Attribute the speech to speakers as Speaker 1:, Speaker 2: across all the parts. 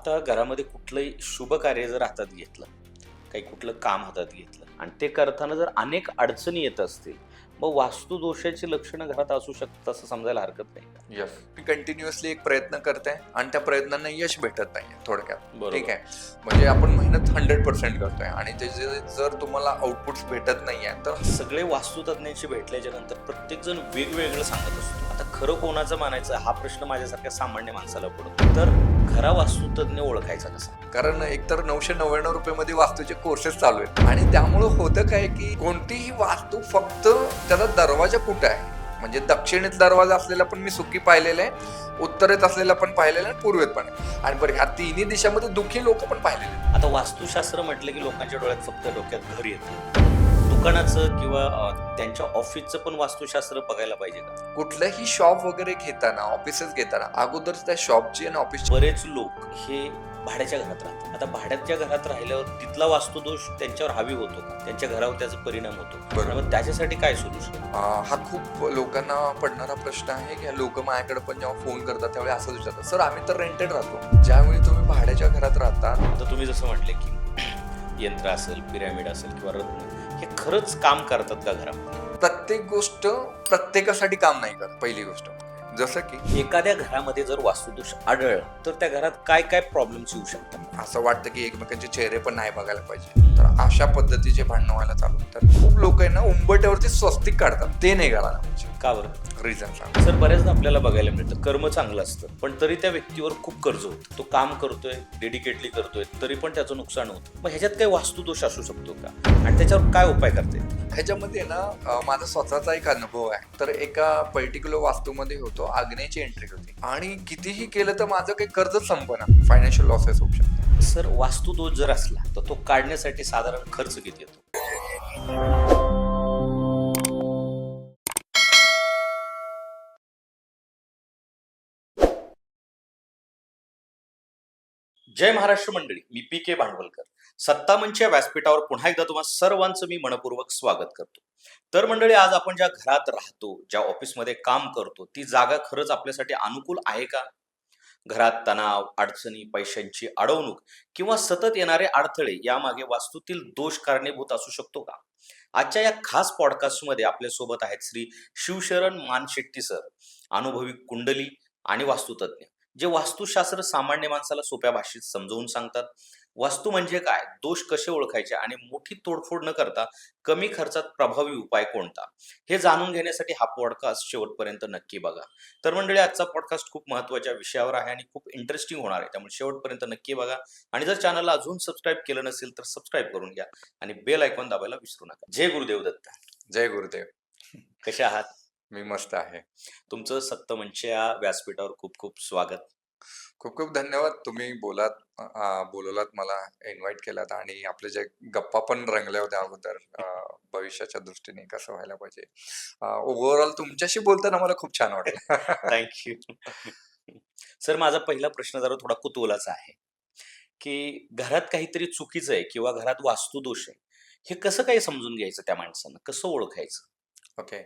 Speaker 1: आता घरामध्ये कुठलंही शुभ कार्य जर हातात घेतलं, काही कुठलं काम हातात घेतलं आणि ते करताना जर अनेक अडचणी येत असतील, मग वास्तुदोषाची लक्षणं घरात असू शकतात असं समजायला हरकत नाही का?
Speaker 2: यस. मी कंटिन्युअसली एक प्रयत्न करते आणि त्या प्रयत्नांना यश भेटत नाहीये थोडक्यात.
Speaker 1: बरोबर.
Speaker 2: ठीक आहे. म्हणजे आपण मेहनत 100% करतोय आणि त्याचे जर तुम्हाला आउटपुट्स भेटत नाहीये तर
Speaker 1: सगळे वास्तुतज्ञांशी भेटल्याच्या नंतर प्रत्येक जण वेगवेगळं सांगत असतो. आता खरं कोणाचं मानायचं हा प्रश्न माझ्यासारख्या सामान्य माणसाला पडतो. तर खरा वास्तुतज्ञ ओळखायचा कसा?
Speaker 2: कारण एकतर 999 रुपये मध्ये वास्तूचे कोर्सेस चालू आहेत आणि त्यामुळं होतं काय की कोणतीही वास्तू फक्त त्याचा दरवाजा कुठे आहे म्हणजे दक्षिणेत दरवाजा असलेला पण मी सुखी पाहिलेला आहे, उत्तरेत असलेला पण पाहिलेला आहे, पूर्वेत पण आहे. आणि बरं ह्या तिन्ही दिशामध्ये दुःखी लोक पण पाहिलेले आहेत.
Speaker 1: आता वास्तुशास्त्र म्हटलं की लोकांच्या डोळ्यात फक्त डोक्यात घर येतं. दुकानाचं किंवा त्यांच्या ऑफिसचं पण वास्तुशास्त्र बघायला पाहिजे का?
Speaker 2: कुठलंही शॉप वगैरे घेताना ऑफिसेस घेताना अगोदर त्या शॉपची आणि ऑफिसची
Speaker 1: बरेच लोक हे भाड्याच्या घरात राहतात. आता भाड्याच्या घरात राहिल्यावर तिथला वास्तुदोष त्यांच्यावर हावी होतो का? त्यांच्या घरावर त्याचा परिणाम होतो.
Speaker 2: बरोबर.
Speaker 1: मग त्याच्यासाठी काय सोल्युशन?
Speaker 2: हा खूप लोकांना पडणारा प्रश्न आहे की लोक माझ्याकडे पण जेव्हा फोन करतात त्यावेळी असंच विचारतात, सर आम्ही तर रेंटेड राहतो. ज्यावेळी तुम्ही भाड्याच्या घरात राहता
Speaker 1: आता तुम्ही जसं म्हटले की यंत्र असेल, पिरॅमिड असेल किंवा रत्न, हे खरंच काम करतात का घरामध्ये?
Speaker 2: प्रत्येक गोष्ट प्रत्येकासाठी काम नाही करत. पहिली गोष्ट जसं की
Speaker 1: एखाद्या घरामध्ये जर वास्तुदोष आढळला तर त्या घरात काय काय प्रॉब्लेम्स येऊ शकतात?
Speaker 2: असं वाटतं की एकमेकांचे चेहरे पण नाही बघायला पाहिजे, तर अशा पद्धतीचे भांडणं व्हायला चालू होतात. खूप लोक आहे ना उंबरठ्यावरती स्वस्तिक काढतात, ते नाही घालायला पाहिजे.
Speaker 1: का बरं?
Speaker 2: रिझन सांग.
Speaker 1: सर, बऱ्याचदा आपल्याला बघायला मिळतं कर्म चांगलं असतं पण तरी त्या व्यक्तीवर खूप कर्ज होतं. तो काम करतोय, डेडिकेटली करतोय, तरी पण त्याचं नुकसान होतं. मग ह्याच्यात काही वास्तुदोष असू शकतो का आणि त्याच्यावर काय उपाय करता येईल?
Speaker 2: ह्याच्यामध्ये ना माझा स्वतःचा एक अनुभव आहे. तर एका पर्टिक्युलर वास्तूमध्ये होतो, आग्नेयची एंट्री होती आणि कितीही केलं तर माझं काही कर्जच संपना, फायनान्शियल लॉसेस होऊ शकतात.
Speaker 1: सर, वास्तुदोष जर असला तर तो काढण्यासाठी साधारण खर्च किती येतो? जय महाराष्ट्र मंडळी, मी पी के भांडवलकर. सत्ता मंच या व्यासपीठावर पुन्हा एकदा तुम्हा सर्वांचं मी मनपूर्वक स्वागत करतो. तर मंडळी, आज आपण ज्या घरात राहतो, ज्या ऑफिसमध्ये काम करतो, ती जागा खरंच आपल्यासाठी अनुकूल आहे का? घरात तणाव, अडचणी, पैशांची अडवणूक किंवा सतत येणारे अडथळे यामागे वास्तूतील दोष कारणीभूत असू शकतो का? आजच्या या खास पॉडकास्टमध्ये आपल्यासोबत आहेत श्री शिवशरण मानशेट्टी सर, अनुभवी कुंडली आणि वास्तुतज्ञ, जे वास्तुशास्त्र सामान्य माणसाला सोप्या भाषेत समजावून सांगतात. वास्तू म्हणजे काय, दोष कसे ओळखायचे आणि मोठी तोडफोड न करता कमी खर्चात प्रभावी उपाय कोणता, हे जाणून घेण्यासाठी हा पॉडकास्ट शेवटपर्यंत नक्की बघा. तर मंडळी, आजचा पॉडकास्ट खूप महत्त्वाच्या विषयावर आहे आणि खूप इंटरेस्टिंग होणार आहे, त्यामुळे शेवटपर्यंत नक्की बघा. आणि जर चॅनलला अजून सबस्क्राईब केलं नसेल तर सबस्क्राईब करून घ्या आणि बेल आयकॉन दाबायला विसरू नका. जय गुरुदेव दत्त.
Speaker 2: जय गुरुदेव.
Speaker 1: कसे आहात?
Speaker 2: मी मस्त आहे.
Speaker 1: तुमचं सत्तमंच या व्यासपीठावर खूप खूप स्वागत.
Speaker 2: खूप खूप धन्यवाद. तुम्ही बोलवलात, मला इन्व्हाइट केलात आणि आपले जे गप्पा पण रंगल्या होत्या अगोदर भविष्याच्या दृष्टीने कसं व्हायला पाहिजे. ओव्हरऑल तुमच्याशी बोलताना मला खूप छान वाटलं.
Speaker 1: थँक्यू. सर, माझा पहिला प्रश्न जरा थोडा कुतूहलाचा आहे की घरात काहीतरी चुकीचं आहे किंवा घरात वास्तुदोष आहे, हे कसं काही समजून घ्यायचं, त्या माणसानं कसं ओळखायचं?
Speaker 2: ओके.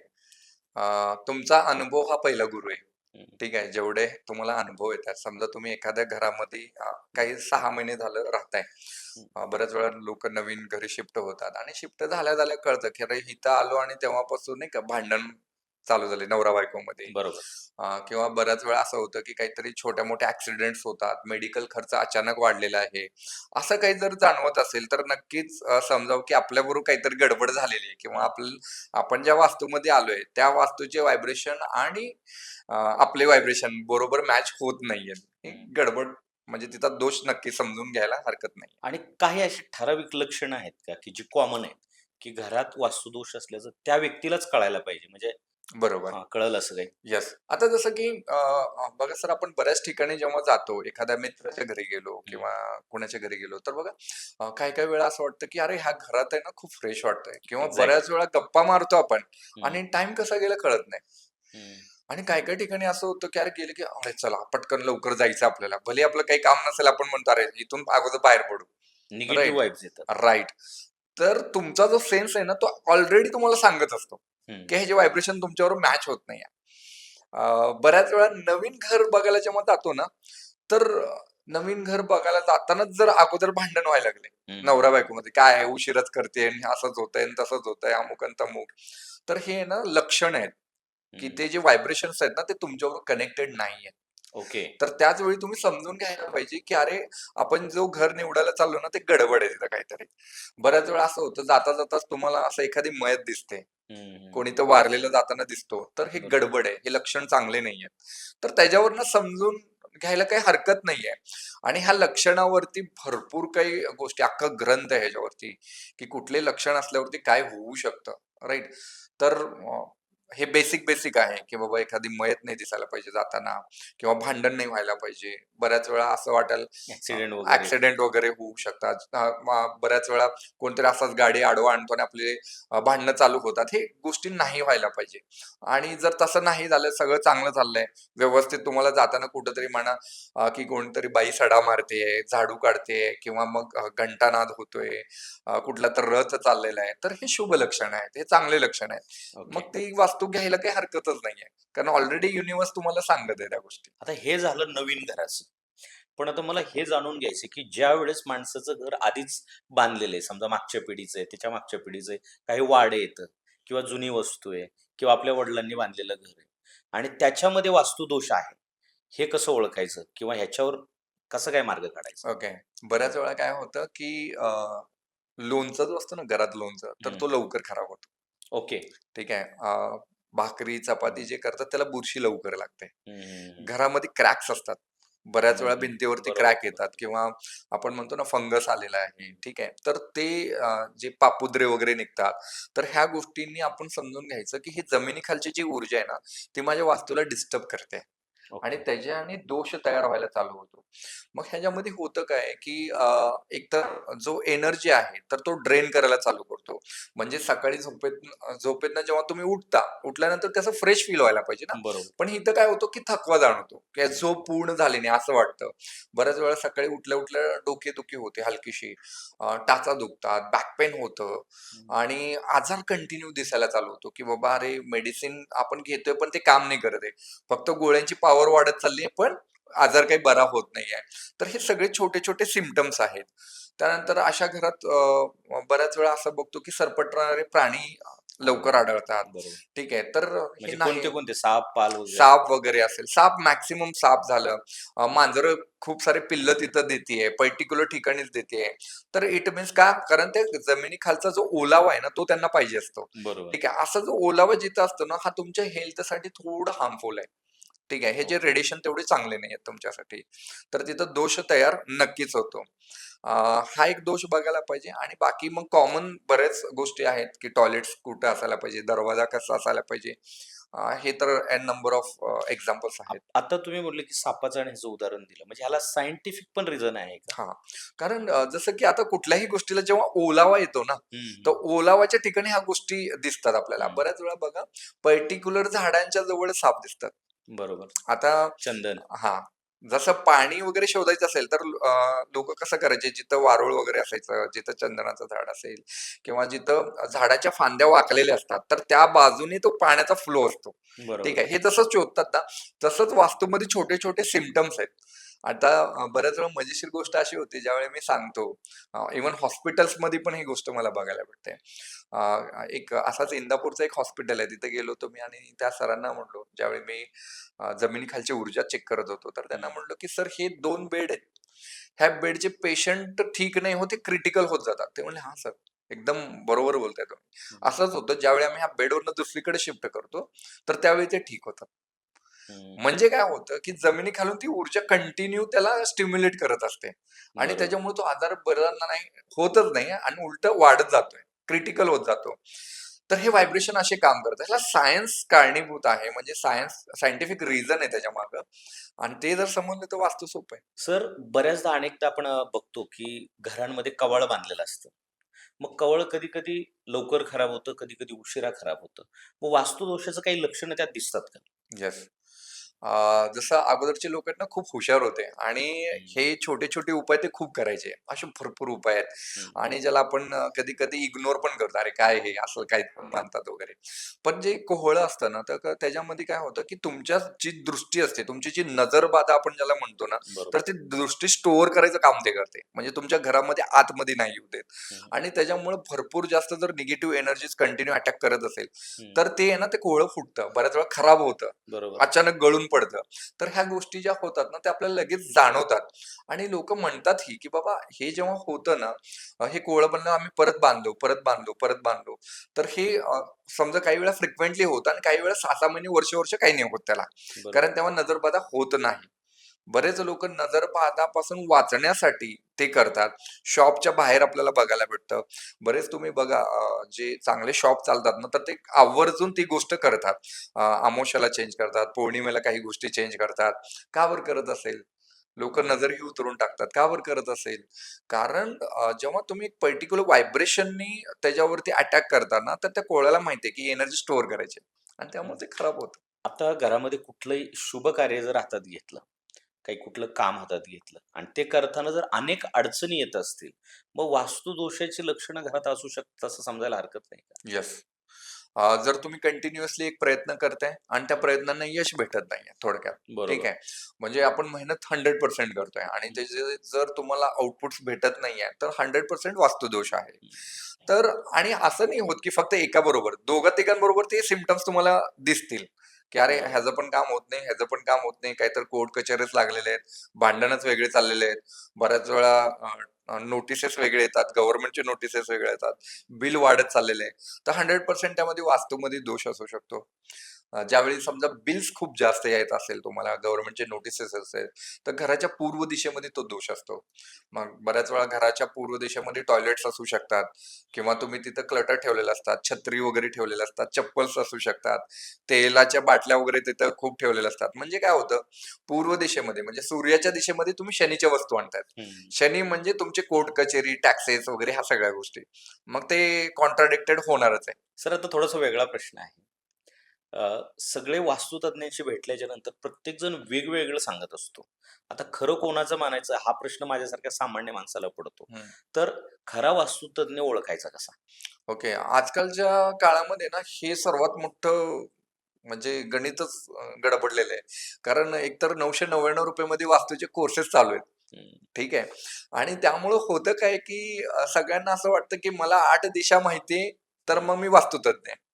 Speaker 2: तुमचा अनुभव हा पहिला गुरु आहे.
Speaker 1: हम्म.
Speaker 2: ठीक आहे. जेवढे तुम्हाला अनुभव येतात, समजा तुम्ही एखाद्या घरामध्ये काही 6 महिने झालं राहताय. बऱ्याच वेळा लोक नवीन घरी शिफ्ट होतात आणि शिफ्ट झाल्या झाल्या कळतं की अरे इथं आलो आणि तेव्हापासून नाही का भांडण चालू झाले नवरा बायकोमध्ये.
Speaker 1: बरोबर.
Speaker 2: किंवा बऱ्याच वेळा असं होतं की काहीतरी छोट्या मोठ्या ऍक्सिडेंट्स होतात, मेडिकल खर्च अचानक वाढलेला आहे. असं काही जर जाणवत असेल तर नक्कीच समजावं की आपल्याबरोबर काहीतरी गडबड झालेली आहे किंवा आपण ज्या वास्तूमध्ये आलोय त्या वास्तूचे व्हायब्रेशन आणि आपले व्हायब्रेशन बरोबर मॅच होत नाहीये. ही गडबड म्हणजे तिचा दोष नक्की समजून घ्यायला हरकत नाही.
Speaker 1: आणि काही अशी ठराविक लक्षणं आहेत का की जी कॉमन आहेत, की घरात वास्तुदोष असल्याचं त्या व्यक्तीलाच कळायला पाहिजे, म्हणजे
Speaker 2: बरोबर.
Speaker 1: कळलं असं काही?
Speaker 2: येस. आता जसं की बघा सर, आपण बऱ्याच ठिकाणी जेव्हा जातो, एखाद्या मित्राच्या घरी गेलो किंवा कोणाच्या घरी गेलो तर बघा काही काही वेळा असं वाटतं की अरे ह्या घरात आहे ना खूप फ्रेश वाटतंय किंवा
Speaker 1: Exactly.
Speaker 2: बऱ्याच वेळा गप्पा मारतो आपण
Speaker 1: हम्म.
Speaker 2: आणि टाइम कसा गेला कळत नाही.
Speaker 1: हम्म.
Speaker 2: आणि काही काही ठिकाणी असं होतं की अरे गेले की अरे चला पटकन लवकर जायचं आपल्याला, भले आपलं काही काम नसेल, आपण म्हणतो अरे इथून अगोदर बाहेर पडू.
Speaker 1: Negative
Speaker 2: right.
Speaker 1: वाईब्स येतात.
Speaker 2: राईट. तर तुमचा जो सेन्स आहे ना तो ऑलरेडी तुम्हाला सांगत असतो
Speaker 1: हम्म.
Speaker 2: की हे जे व्हायब्रेशन तुमच्यावर मॅच होत नाही. बऱ्याच वेळा नवीन घर बघायला जेव्हा जातो ना तर नवीन घर बघायला जातानाच जर अगोदर भांडण व्हायला लागले
Speaker 1: हम्म,
Speaker 2: नवरा बायकोमध्ये, काय आहे उशीरच करते आणि असंच होतंय आणि तसंच होतंय अमुक आणि तमुक, तर हे ना लक्षण आहेत की
Speaker 1: हम्म.
Speaker 2: ते जे व्हायब्रेशन्स आहेत ना ते तुमच्यावर कनेक्टेड नाहीये.
Speaker 1: ओके.
Speaker 2: तर त्याच वेळी तुम्ही समजून घ्यायला पाहिजे की अरे, आपण जो घर निवडायला चाललो ना ते गडबड आहे तिथं काहीतरी. बऱ्याच वेळा असं होतं, जाता जाताच तुम्हाला असं एखादी मयत दिसते,
Speaker 1: हम्म.
Speaker 2: कोणी तर वारलेलं जाताना दिसतो, तर हे
Speaker 1: बरोबर.
Speaker 2: गडबड आहे, हे लक्षण चांगले नाहीये. तर त्याच्यावरनं समजून घ्यायला काही हरकत नाहीये. आणि ह्या लक्षणावरती भरपूर काही गोष्टी, अख्खा ग्रंथ आहे ह्याच्यावरती, की कुठले लक्षण असल्यावरती काय होऊ शकतं, राईट? तर हे बेसिक बेसिक आहे की बाबा एखादी मयत नाही दिसायला पाहिजे जाताना, किंवा भांडण नाही व्हायला पाहिजे. बऱ्याच वेळा असं वाटेल
Speaker 1: ऍक्सिडेंट वगैरे.
Speaker 2: ऍक्सिडेंट वगैरे होऊ शकतात. बऱ्याच वेळा कोणतरी असाच गाडी आडवा आणतो आणि आपले भांडणं चालू होतात. हे गोष्टी नाही व्हायला पाहिजे. आणि जर तसं नाही झालं, सगळं चांगलं चाललंय व्यवस्थित, तुम्हाला जाताना कुठंतरी म्हणा की कोणतरी बाई सडा मारतेय, झाडू काढतेय, किंवा मग घंटानाद होतोय, कुठला तर रथ चाललेला आहे, तर हे शुभ लक्षण आहेत, हे चांगले लक्षण आहेत.
Speaker 1: ओके.
Speaker 2: मग ती वास्तू घ्यायला काही हरकतच नाहीये, कारण ऑलरेडी युनिव्हर्स तुम्हाला सांगत आहे त्या गोष्टी.
Speaker 1: आता हे झालं नवीन घराचं. पण आता मला हे जाणून घ्यायचं की ज्या वेळेस माणसाचं घर आधीच बांधलेलं आहे, समजा मागच्या पिढीचं आहे, त्याच्या मागच्या पिढीचं आहे, काही वाडे येतं किंवा जुनी वस्तू आहे किंवा आपल्या वडिलांनी बांधलेलं घर आहे आणि त्याच्यामध्ये वास्तुदोष आहे, हे कसं ओळखायचं किंवा ह्याच्यावर कसं काय मार्ग काढायचा?
Speaker 2: ओके. बऱ्याच वेळा काय होतं की लोणचं जो असतो ना, घरात लोणचं, तर
Speaker 1: हम्म.
Speaker 2: तो लवकर खराब होतो.
Speaker 1: ओके.
Speaker 2: ठीक आहे. भाकरी चपाती जे करतात त्याला बुरशी लवकर लागते.
Speaker 1: हम्म.
Speaker 2: घरामध्ये क्रॅक्स असतात. बऱ्याच वेळा भिंतीवरती
Speaker 1: बरोबर,
Speaker 2: क्रॅक
Speaker 1: बरोबर.
Speaker 2: येतात, किंवा आपण म्हणतो ना फंगस आलेला आहे. ठीक आहे. तर ते जे पापुद्रे वगैरे निघतात, तर ह्या गोष्टींनी आपण समजून घ्यायचं की ही जमिनीखालची जी ऊर्जा आहे ना, ती माझ्या वास्तूला डिस्टर्ब करते. आणि
Speaker 1: ओके.
Speaker 2: त्याच्याने दोष तयार व्हायला चालू होतो. मग ह्याच्यामध्ये होतं काय, की एकतर जो एनर्जी आहे, तर तो ड्रेन करायला चालू करतो. म्हणजे सकाळी झोपेतनं जेव्हा तुम्ही उठता, उठल्यानंतर कसं फ्रेश फील व्हायला पाहिजे ना.
Speaker 1: बरोबर.
Speaker 2: पण इथं काय होतं, की थकवा जाणवतो, की झोप पूर्ण झाली नाही असं वाटतं. बऱ्याच वेळा सकाळी उठल्या-उठल्या डोकेदुखी होते हलकीशी, टाचा दुखतात, बॅक पेन होतं,
Speaker 1: हम्म.
Speaker 2: आणि आजार कंटिन्यू दिसायला चालू होतो, की बाबा अरे, मेडिसिन आपण घेतोय पण ते काम नाही करत आहे. फक्त गोळ्यांची पॉवर वाढत चालली आहे, पण आजार काही बरा होत नाहीये. तर हे सगळे छोटे-छोटे सिम्प्टम्स आहेत. त्यानंतर अशा घरात बऱ्याच वेळा असं बघतो, की सरपटणारे प्राणी लवकर आढळतात.
Speaker 1: बरोबर.
Speaker 2: ठीक आहे. तर हे
Speaker 1: म्हणजे
Speaker 2: नाही.
Speaker 1: कोणते कोणते साप पाल वगैरे?
Speaker 2: साप वगैरे असेल, साप मॅक्सिमम साप झालं, मांजरं खूप सारे पिल्लं तिथं देतीये, पर्टिक्युलर ठिकाणीच देतीये. तर इट मीन्स का? कारण ते जमिनीखालचा जो ओलावा आहे ना, तो त्यांना पाहिजे असतो.
Speaker 1: बरोबर.
Speaker 2: ठीक आहे. असा जो ओलावा जिथं असतो ना, हा तुमच्या हेल्थसाठी थोडं हार्मफुल आहे. ठीक आहे. हे जे
Speaker 1: ओके.
Speaker 2: रेडिएशन तेवढे चांगले नाहीयेत तुमच्यासाठी. तर तिथं दोष तयार नक्कीच होतो. हा एक दोष बघायला पाहिजे. आणि बाकी मग कॉमन बऱ्याच गोष्टी आहेत, की टॉयलेट्स कुठं असायला पाहिजे, दरवाजा कसा असायला पाहिजे. हे तर एन नंबर ऑफ एक्झाम्पल्स आहेत.
Speaker 1: आता तुम्ही म्हटले की सापाचं आणि ह्याचं उदाहरण दिलं, म्हणजे ह्याला सायंटिफिक पण रिझन आहे का?
Speaker 2: हां. कारण जसं की आता कुठल्याही गोष्टीला जेव्हा ओलावा येतो ना, तर
Speaker 1: हम्म.
Speaker 2: ओलावाच्या ठिकाणी ह्या गोष्टी दिसतात आपल्याला.
Speaker 1: हम्म.
Speaker 2: बऱ्याच वेळा बघा, पर्टिक्युलर झाडांच्या जवळ साप दिसतात.
Speaker 1: बरोबर.
Speaker 2: आता
Speaker 1: चंदन.
Speaker 2: हां. जसं पाणी वगैरे शोधायचं असेल, तर लोकं कसं करायचे, जिथं वारूळ वगैरे असायचं, जिथं चंदनाचं झाड असेल, किंवा जिथं झाडाच्या फांद्या वाकलेल्या असतात, तर त्या बाजूने तो पाण्याचा फ्लो असतो. ठीक
Speaker 1: बरोबर.
Speaker 2: आहे. हे जसं शोधतात ना, तसंच वास्तूमध्ये छोटे-छोटे सिम्प्टम्स आहेत. आता बऱ्याच वेळा मजेशीर गोष्ट अशी होती, ज्यावेळी मी सांगतो, इव्हन हॉस्पिटल्समध्ये पण ही गोष्ट मला बघायला भेटते. एक असाच इंदापूरचं एक हॉस्पिटल आहे, तिथे गेलो होतो मी आणि त्या सरांना म्हटलो, ज्यावेळी मी जमिनीखालची ऊर्जा चेक करत होतो, तर त्यांना
Speaker 1: हम्म.
Speaker 2: म्हटलं, की "सर, हे 2 बेड आहेत. ह्या बेडचे पेशंट ठीक नाही होत, क्रिटिकल होत जातात." ते म्हणले, "हां सर, एकदम बरोबर बोलताय तुम्ही."
Speaker 1: हम्म.
Speaker 2: असंच होतं, ज्यावेळी आम्ही ह्या बेडवरनं दुसरीकडे शिफ्ट करतो, तर त्यावेळी ते ठीक होतात.
Speaker 1: हम्म.
Speaker 2: म्हणजे काय होतं, की जमिनीखालून ती ऊर्जा कंटिन्यू त्याला स्टिम्युलेट करत असते, आणि
Speaker 1: बरोबर.
Speaker 2: त्याच्यामुळे तो आजार बरा नाही होतच नाही, आणि उलटं वाढत जातोय, क्रिटिकल होत जातो. तर हे व्हायब्रेशन असे काम करतात. ह्याला सायन्स कारणीभूत आहे, म्हणजे सायंटिफिक रिझन आहे त्याच्यामागं, आणि ते जर समजलं तर वास्तू सोपं आहे.
Speaker 1: सर, बऱ्याचदा अनेकदा आपण बघतो की घरांमध्ये कवाड़ बांधलेलं असतं. मग कवळ कधी कधी लवकर खराब होतं, कधी कधी उशिरा खराब होतं. मग वास्तुदोषाचं काही लक्षणं त्यात दिसतात का?
Speaker 2: येस. जसं अगोदरचे लोक आहेत ना खूप हुशार होते आणि
Speaker 1: हम्म,
Speaker 2: हे छोटे छोटे उपाय ते खूप करायचे. असे भरपूर उपाय आहेत
Speaker 1: हम्म,
Speaker 2: आणि ज्याला आपण कधी कधी इग्नोर पण करतो. अरे काय हे असं काय मानतात वगैरे. पण जे कोहळं असतं ना तर त्याच्यामध्ये काय होतं की तुमच्या जी दृष्टी असते, तुमची जी नजरबाधा आपण ज्याला म्हणतो ना, तर
Speaker 1: बरोबर.
Speaker 2: ती दृष्टी स्टोअर करायचं काम ते करते. म्हणजे तुमच्या घरामध्ये आतमध्ये नाही येऊ देत.
Speaker 1: हम्म,
Speaker 2: आणि त्याच्यामुळे भरपूर जास्त जर निगेटिव्ह एनर्जीज कंटिन्यू अटॅक करत असेल,
Speaker 1: हम्म,
Speaker 2: तर ते आहे ना ते कोहळं फुटतं. बऱ्याच वेळा खराब होतं.
Speaker 1: बरोबर.
Speaker 2: अचानक गळून पडतं. तर ह्या गोष्टी ज्या होतात ना, त्या आपल्याला लगेच जाणवतात आणि लोकं म्हणतातही, की बाबा हे जेव्हा होतं ना, हे कोवळं बनलं आम्ही परत बांधलो, परत बांधलो, परत बांधलो. तर हे समजा काही वेळा फ्रिक्वेंटली होतं आणि काही वेळा 6-6 महिने, वर्ष-वर्ष काही नाही होत त्याला.
Speaker 1: बरोबर.
Speaker 2: कारण तेव्हा नजरबाधा होत नाही. बरेच लोकं नजरबाधापासून वाचण्यासाठी ते करतात. शॉपच्या बाहेर आपल्याला बघायला भेटतं. बरेच तुम्ही बघा जे चांगले शॉप चालतात ना, तर ते आवर्जून ती गोष्ट करतात. अमावास्येला चेंज करतात, पौर्णिमेला काही गोष्टी चेंज करतात. का बरं करत असेल? लोकं नजरही उतरून टाकतात. का बरं करत असेल? कारण जेव्हा तुम्ही एक पर्टिक्युलर व्हायब्रेशननी त्याच्यावरती अटॅक करता ना, तर त्या कोळ्याला माहिती आहे, की एनर्जी स्टोअर करायची आहे आणि त्यामुळे ते खराब होतं.
Speaker 1: आता घरामध्ये कुठलंही शुभ कार्य जर हातात घेतलं, काही कुठलं काम हातात घेतलं आणि ते करताना जर अनेक अडचणी येत असतील, मग वास्तुदोषाची लक्षणं घरात असू शकतात असं समजायला हरकत नाही का?
Speaker 2: येस. जर तुम्ही कंटिन्युअसली एक प्रयत्न करताय आणि त्या प्रयत्नांना यश भेटत नाहीये थोडक्यात, ठीक
Speaker 1: बरोबर.
Speaker 2: आहे. म्हणजे आपण मेहनत 100% करतोय आणि
Speaker 1: हं,
Speaker 2: त्याचे जर तुम्हाला आउटपुट्स भेटत नाहीये, तर 100% वास्तुदोष आहे.
Speaker 1: हं,
Speaker 2: तर आणि असं नाही होत, की फक्त एकाबरोबर, दोघा-तिघांबरोबर ते सिम्प्टम्स तुम्हाला दिसतील, की अरे
Speaker 1: बरोबर.
Speaker 2: ह्याचं पण काम होत नाही, ह्याचं पण काम होत नाही, काहीतरी कोर्ट कचेरीच लागलेले आहेत, भांडणच वेगळे चाललेले आहेत. बऱ्याच वेळा नोटिसेस वेगळे येतात, गव्हर्नमेंटचे नोटिसेस वेगळे येतात, बिल वाढत चाललेलं आहे. तर 100% त्यामध्ये वास्तूमध्ये दोष असू शकतो. ज्यावेळी समजा बिल्स खूप जास्त येत असेल तुम्हाला, गव्हर्नमेंटचे नोटिसेस असेल, तर घराच्या पूर्व दिशेमध्ये तो दोष असतो. मग बऱ्याच वेळा घराच्या पूर्व दिशेमध्ये टॉयलेट्स असू शकतात किंवा तुम्ही तिथं क्लटर ठेवलेले असतात, छत्री वगैरे ठेवलेले असतात, चप्पल्स असू शकतात, तेलाच्या बाटल्या वगैरे तिथं खूप ठेवलेल्या असतात. म्हणजे काय होतं, पूर्व दिशेमध्ये म्हणजे सूर्याच्या दिशेमध्ये तुम्ही शनीच्या वस्तू आणताय.
Speaker 1: हं.
Speaker 2: शनी म्हणजे तुमचे कोर्ट कचेरी, टॅक्सेस वगैरे ह्या सगळ्या गोष्टी. मग ते कॉन्ट्राडिक्टेड होणारच आहे.
Speaker 1: सर आता थोडासा वेगळा प्रश्न आहे. सगळे वास्तुतज्ञांशी भेटल्याच्या नंतर प्रत्येकजण वेगवेगळं सांगत असतो. आता खरं कोणाचं मानायचं हा प्रश्न माझ्यासारख्या सामान्य माणसाला पडतो.
Speaker 2: हं.
Speaker 1: तर खरा वास्तुतज्ञ ओळखायचा कसा?
Speaker 2: ओके. आजकालच्या काळामध्ये ना हे सर्वात मोठं म्हणजे गणितच गडबडलेलं आहे. कारण एकतर ₹999 मध्ये वास्तूचे कोर्सेस चालू आहेत.
Speaker 1: हं,
Speaker 2: ठीक आहे. आणि त्यामुळं होतं काय, की सगळ्यांना असं वाटतं, की मला 8 दिशा माहिती तर
Speaker 1: हं.
Speaker 2: मग मी वास्तुतज्ञ आहे.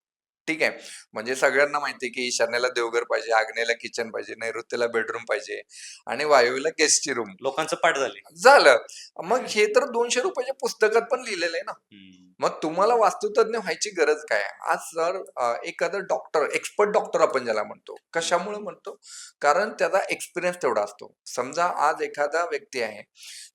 Speaker 2: ठीक आहे. म्हणजे सगळ्यांना माहिती आहे, की ईशान्येला देवघर पाहिजे, आग्नेयेला किचन पाहिजे, नैऋत्येला बेडरूम पाहिजे आणि वायव्येला गेस्टची रूम.
Speaker 1: लोकांचं पाठ झाले.
Speaker 2: झालं. मग हे तर ₹200 च्या पुस्तकात पण लिहिलेलं आहे ना.
Speaker 1: हं,
Speaker 2: मग तुम्हाला वास्तुतज्ञ व्हायची गरज काय? आज जर एखादा डॉक्टर, एक्सपर्ट डॉक्टर आपण ज्याला म्हणतो.
Speaker 1: हं,
Speaker 2: कशामुळे म्हणतो? कारण त्याचा एक्सपिरियन्स तेवढा असतो. समजा आज एखादा व्यक्ती आहे,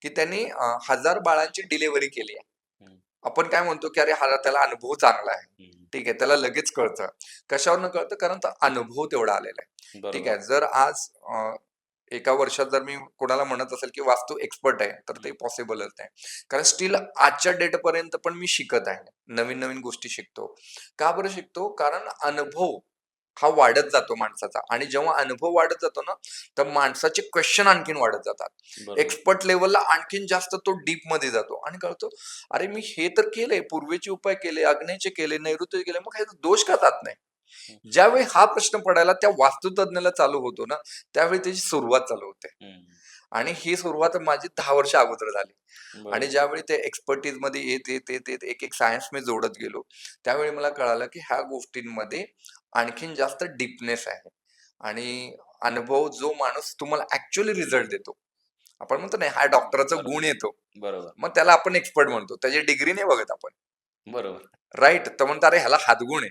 Speaker 2: की त्यांनी 1000 बाळांची डिलिव्हरी केली आहे.
Speaker 1: हं,
Speaker 2: आपण काय म्हणतो, की अरे हा त्याला अनुभव चांगला आहे.
Speaker 1: हं.
Speaker 2: ठीक आहे. त्याला लगेच कळतं. कशावरनं कळतं? कारण तो अनुभव तेवढा आलेला आहे. ठीक
Speaker 1: बरोबर.
Speaker 2: आहे. जर आज एका वर्षात जर मी कोणाला म्हणत असेल, की वास्तू एक्सपर्ट आहे, तर ते
Speaker 1: हं,
Speaker 2: पॉसिबलच नाही. कारण स्टिल आजच्या डेटपर्यंत पण मी शिकत आहे. नवीन-नवीन गोष्टी शिकतो. का बरं शिकतो? कारण अनुभव हा वाढत जातो माणसाचा आणि जेव्हा अनुभव वाढत जातो ना, तर माणसाचे क्वेश्चन आणखीन वाढत जातात.
Speaker 1: बरोबर.
Speaker 2: एक्सपर्ट लेव्हलला आणखीन जास्त तो डीपमध्ये जातो आणि कळतो, "अरे, मी हे तर केलंय, पूर्वेचे उपाय केले, आग्नेयचे केले, नैऋत्य केले, मग ह्याचा दोष का जात नाही?"
Speaker 1: हं,
Speaker 2: ज्यावेळी हा प्रश्न पडायला त्या वास्तुतज्ञाला चालू होतो ना, त्यावेळी त्याची सुरुवात चालू होते.
Speaker 1: हं.
Speaker 2: आणि ही सुरुवात माझी 10 वर्ष अगोदर झाली. आणि
Speaker 1: बरोबर.
Speaker 2: ज्यावेळी ते एक्सपर्टीजमध्ये येत, एक-एक सायन्स मी जोडत गेलो. त्यावेळी मला कळालं, की ह्या गोष्टींमध्ये आणखीन जास्त डीपनेस आहे. आणि अनुभव जो माणूस तुम्हाला ॲक्चुअली रिझल्ट देतो. आपण म्हणतो ना, हा डॉक्टरचा
Speaker 1: बरोबर.
Speaker 2: गुण येतो.
Speaker 1: बरोबर.
Speaker 2: मग त्याला आपण एक्सपर्ट म्हणतो. त्याची डिग्री नाही बघत आपण.
Speaker 1: बरोबर.
Speaker 2: राइट? तर म्हणतो, "अरे, ह्याला हातगुण आहे."